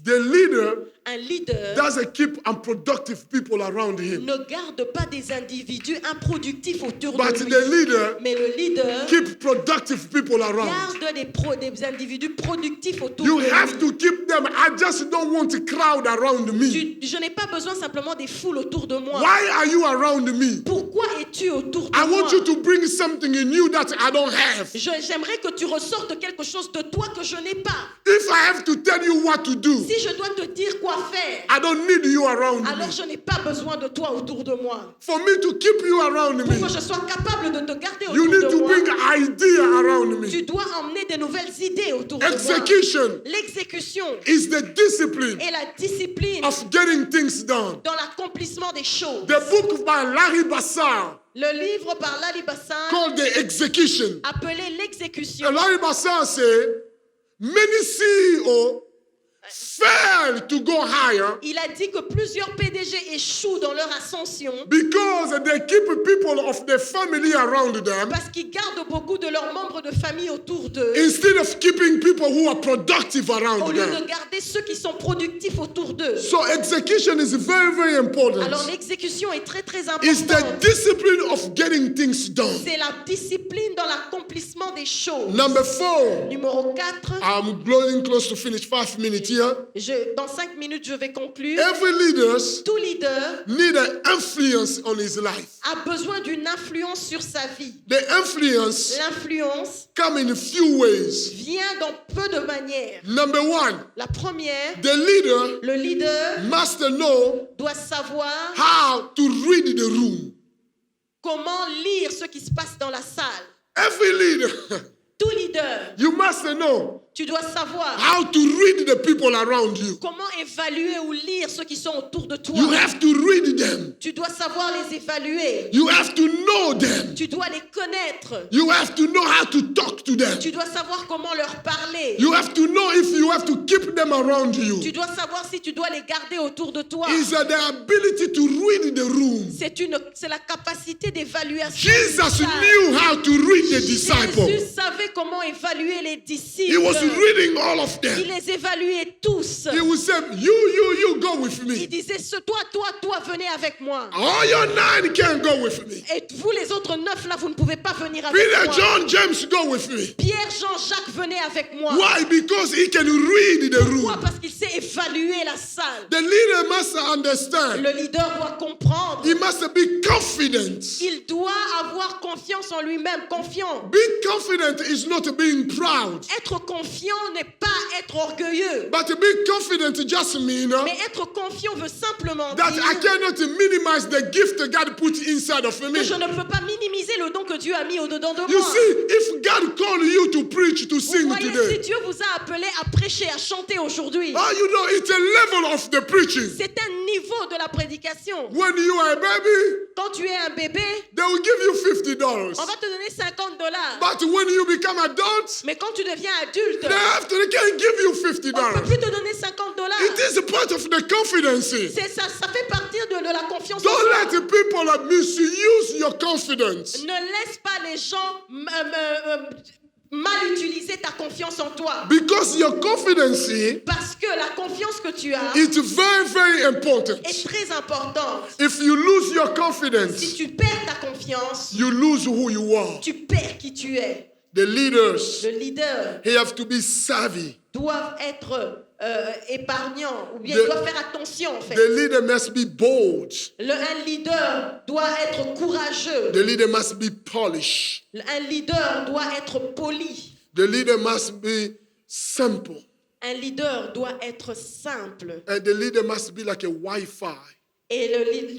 The leader Un leader doesn't keep unproductive people around him. ne garde pas des individus improductifs autour But de lui. the leader Mais le leader keep productive people people around. Garde des individus productifs autour You de have lui. to keep them. I just don't want a crowd around me. Je n'ai pas besoin simplement des foules autour de moi. Why are you around me? Pourquoi es-tu autour de I moi? want you to bring something in you that I don't have. J'aimerais que tu ressortes quelque chose de toi que je n'ai pas. If I have to tell you what to do, Si je dois te dire quoi faire, I don't need you around alors me. je n'ai pas besoin de toi autour de moi. For me to keep you around Pour me, que je sois capable de te garder you autour need de to moi, bring idea around me. tu dois emmener des nouvelles idées autour de moi. Execution L'exécution is the discipline et la discipline of getting things done. dans l'accomplissement des choses. The book by Larry Bassar Le livre par Larry Bassar called The Execution. appelé l'exécution. Larry Bassar said, many CEO fail to go higher Il a dit que plusieurs PDG échouent dans leur ascension because they keep people of their family around them parce qu'ils gardent beaucoup de leurs membres de famille autour d'eux instead of keeping people who are productive au around lieu them. de garder ceux qui sont productifs autour d'eux. So execution is very, very important. Alors l'exécution est très très It's the importante. discipline of getting things done. C'est la discipline dans l'accomplissement des choses. Number 4, Numéro 4, I'm getting close to finish 5 minutes here. dans 5 minutes je vais conclure. Every leader Tout leader need an influence on his life. a besoin d'une influence sur sa vie. The influence L'influence come in a few ways. vient dans peu de manières. Number 1, La première, the leader le leader must know doit savoir how to read the room. comment lire ce qui se passe dans la salle. Every leader, Tout leader, you must know tu dois savoir how to read the people around you. comment évaluer ou lire ceux qui sont autour de toi. You have to read them. Tu dois savoir les évaluer. You have to know them. Tu dois les connaître. You have to know how to talk to them. Tu dois savoir comment leur parler. You have to know if you have to keep them around you. Tu dois savoir si tu dois les garder autour de toi. Is the ability to read the room. C'est la capacité d'évaluation. Jesus knew how to read the Jésus disciples. savait comment évaluer les disciples. He was reading all of Il them. les évaluait tous. He would say, you go with Il me. disait, toi, venez avec moi. All your 9 can't go with me. Et vous, les autres 9, là, vous ne pouvez pas venir avec Peter, moi. John, James, go with me. Pierre, Jean, Jacques, venez avec moi. Why? Because he can read the Pourquoi? room. Parce qu'il sait évaluer la salle. The leader must understand. Le leader doit comprendre. He must be confident. Il doit avoir confiance en lui-même, confiant. Being confident is not being proud. Être confiant n'est pas être orgueilleux. But to be confident just means Mais être confiant veut simplement that dire I cannot minimize the gift God put inside of me. que je ne peux pas minimiser le don que Dieu a mis au-dedans de You moi. see, if God called you to preach, to Vous sing voyez, si today, Dieu vous a appelé à prêcher, à chanter aujourd'hui, you know, it's a level of the preaching. c'est un niveau de la prédication. When you are a baby, Quand tu es un bébé, they will give you $50. on va te donner $50. But when you become adult, Mais quand tu deviens adulte, they can't give you on ne peut $50. plus te donner $50. It is a part of the confidence. Ça fait partie de la confiance en Don't soi. let the people misuse your confidence. Ne laisse pas les gens mal utiliser ta confiance en toi. Because your confidence Parce que la confiance que tu as is very, very important. est très importante. If you lose your Si confidence, tu perds ta confiance, you lose who you are. tu perds qui tu es. The leaders, Le leader they have to be savvy. doit être épargnant, ou bien The- il doit faire attention en fait. The leader must be bold. Un leader doit être courageux. The leader must be polished. Un leader doit être poli. The leader must be simple. Un leader doit être simple. And the leader must be like a Wi-Fi. Et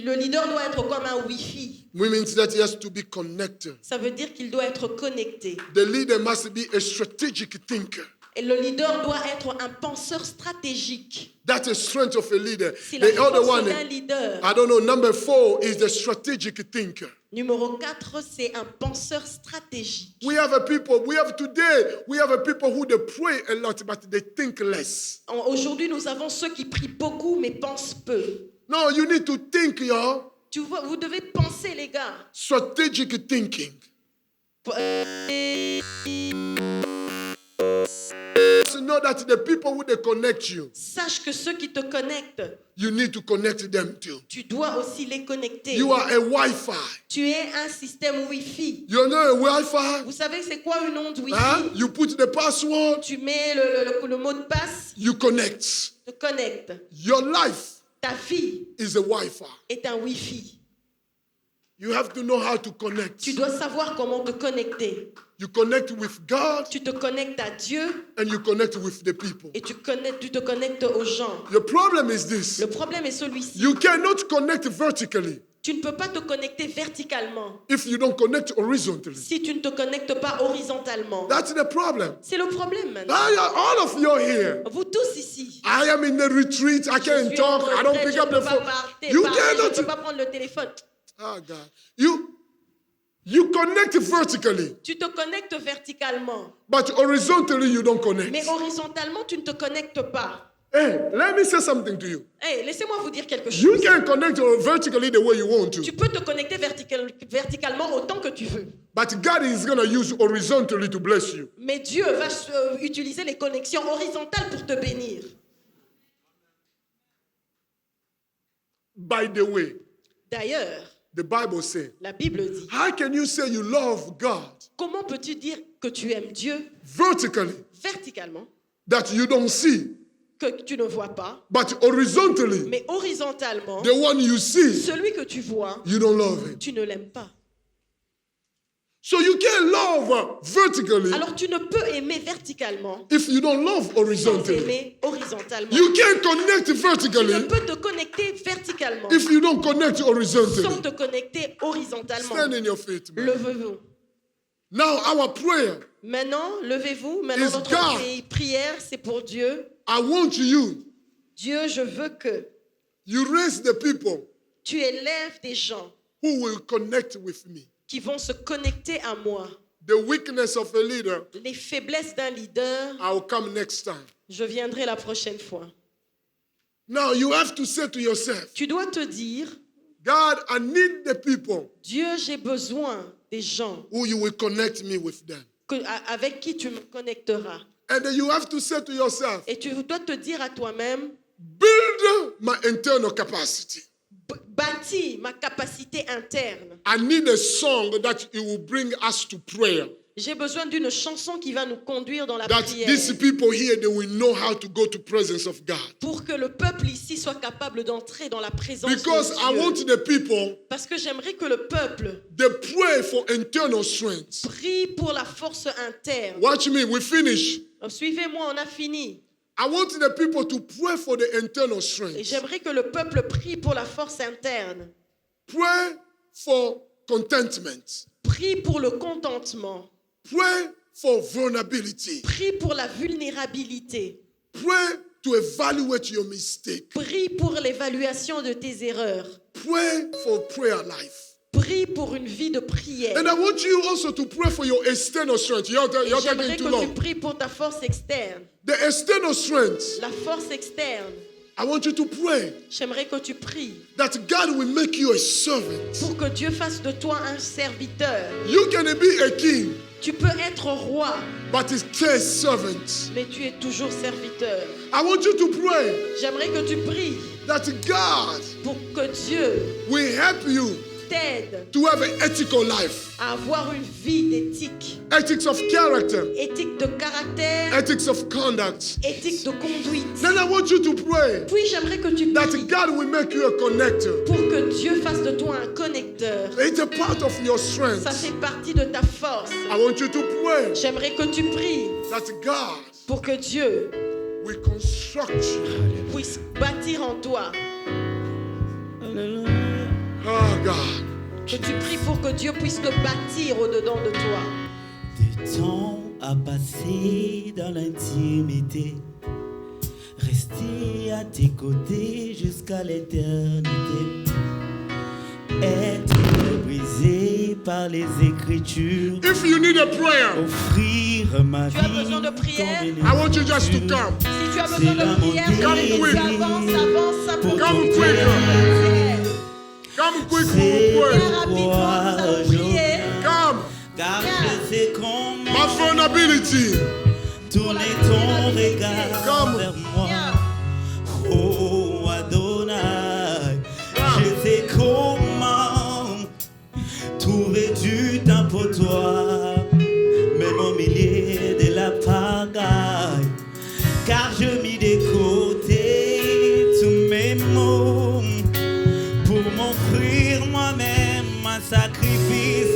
le leader doit être comme un Wi-Fi. Which means that he has to be connected. Ça veut dire qu'il doit être connecté. The leader must be a strategic thinker. Et le leader doit être un penseur stratégique. That's the strength of a leader. C'est la The other force one, d'un leader. I don't know, number 4 is the strategic thinker. Numéro 4, c'est un penseur stratégique. We have a people who they pray a lot, but they think less. Aujourd'hui, nous avons ceux qui prient beaucoup mais pensent peu. No, you need to think, y'all. Tu vois, vous devez penser, les gars. Strategic thinking. just know that the people who they connect you, Sache que ceux qui te connectent, you need to connect them too. tu dois aussi les connecter. You are a Wi-Fi. Tu es un système Wi-Fi. You know a Wi-Fi? Vous savez c'est quoi une onde Wi-Fi? Huh? You put the password, Tu mets le mot de passe, you connect. te connectes. Your life Ta vie is a Wi-Fi. est un Wi-Fi. You have to know how to connect. Tu dois savoir comment te connecter. You connect with God Tu te connectes à Dieu and you connect with the people. et tu te connectes aux gens. The problem is this. Le problème est celui-ci. You cannot connect vertically Tu ne peux pas te connecter verticalement if you don't connect horizontally. si tu ne te connectes pas horizontalement. That's the problem. C'est le problème maintenant. All of you are here. Vous tous ici. I am in the retreat. I Je can't suis en talk. I don't retraite, pick je up ne the peux pas phone. parler, You je ne peux cannot. pas prendre le téléphone. Oh God. You connect vertically, Tu te connectes verticalement, but horizontally you don't connect. mais horizontalement, tu ne te connectes pas. Hey, let me say something to you. Hey, laissez-moi vous dire quelque You chose. can connect vertically the way you want to, Tu peux te connecter verticalement autant que tu veux. but God is going to use horizontally to bless you. Mais Dieu va utiliser les connexions horizontales pour te bénir. By the way, D'ailleurs, the Bible says, la Bible dit, how can you say you love God comment peux-tu dire que tu aimes Dieu vertically verticalement, that you don't see, que tu ne vois pas, but horizontally, mais horizontalement, the one you see, celui que tu vois, you don't love him? tu ne l'aimes pas. So you can't love vertically Alors tu ne peux aimer verticalement if you don't love sans horizontally. aimer horizontalement. You can't connect Tu ne vertically peux te connecter verticalement if you don't connect sans horizontally. te connecter horizontalement. Stand in your feet, man. Levez-vous. Now our prayer, Maintenant, levez-vous. Maintenant, Is notre God. prière, c'est pour Dieu. I want you, Dieu, je veux que you raise the people tu élèves des gens who will connect with me. qui vont se connecter à moi. The weakness of a leader, Les faiblesses d'un leader, I'll come next time. je viendrai la prochaine fois. Now you have to say to yourself, Tu dois te dire, God, I need the people Dieu, j'ai besoin des gens who you will connect me with them. avec qui tu me connecteras. And then you have to say to yourself, Et tu dois te dire à toi-même, build my internal capacity. bâtis ma capacité interne. I need a song that it will bring us to prayer. J'ai besoin d'une chanson qui va nous conduire dans la That prière. these people here, they will know how to go to presence of God. Pour que le peuple ici soit capable d'entrer dans la présence Because de I Dieu. want the people, Parce que j'aimerais que le peuple they pray for internal strength. prie pour la force interne. Watch me, we finish. Suivez-moi, on a fini. I want the people to pray for the internal Et strength. j'aimerais que le peuple prie pour la force interne. Pray for contentment. Prie pour le contentement. Pray for vulnerability. Prie pour la vulnérabilité. Pray to evaluate your mistake. Prie pour l'évaluation de tes erreurs. Pray for prayer life. Prie pour une vie de prière. And I want you also to pray for your external strength. You're J'aimerais taking too que tu long. pries pour ta force externe. The external strength, La force externe. I want you to pray J'aimerais que tu pries that God will make you a servant. pour que Dieu fasse de toi un serviteur. You can be a king, Tu peux être roi, but stay servant. mais tu es toujours serviteur. I want you to pray J'aimerais que tu pries that God pour que Dieu will help you t'aide to have an ethical life, à avoir une vie d'éthique. ethics of character, Éthique de caractère, ethics of conduct. éthique de conduite. Then I want you to pray Puis j'aimerais que tu that pries God will make you a connector. pour que Dieu fasse de toi un connecteur. It's a part of your Ça strength. fait partie de ta force. I want you to pray J'aimerais que tu pries that God pour que Dieu will construct you. puisse bâtir en toi. Oh God. Que tu pries pour que Dieu puisse te bâtir au-dedans de toi. Du temps à passer dans l'intimité, rester à tes côtés jusqu'à l'éternité, être brisé par les Écritures, If you need a prayer, offrir ma Tu vie as besoin de prière? comme I want you just to bénédiction. come. Si tu as C'est besoin là de mon prière, Come tu quick. avance pour Come que quick. prière. Come quick, C'est we will pray. Viens rapidement, nous allons prier. Come. Car je sais comment My vulnerability. tourner ton regard regarde vers moi. Oh Adonai, je sais comment trouver du temps pour toi, même au milieu de la pagaille, car je mis de côté tous mes mots pour m'offrir moi-même un sacrifice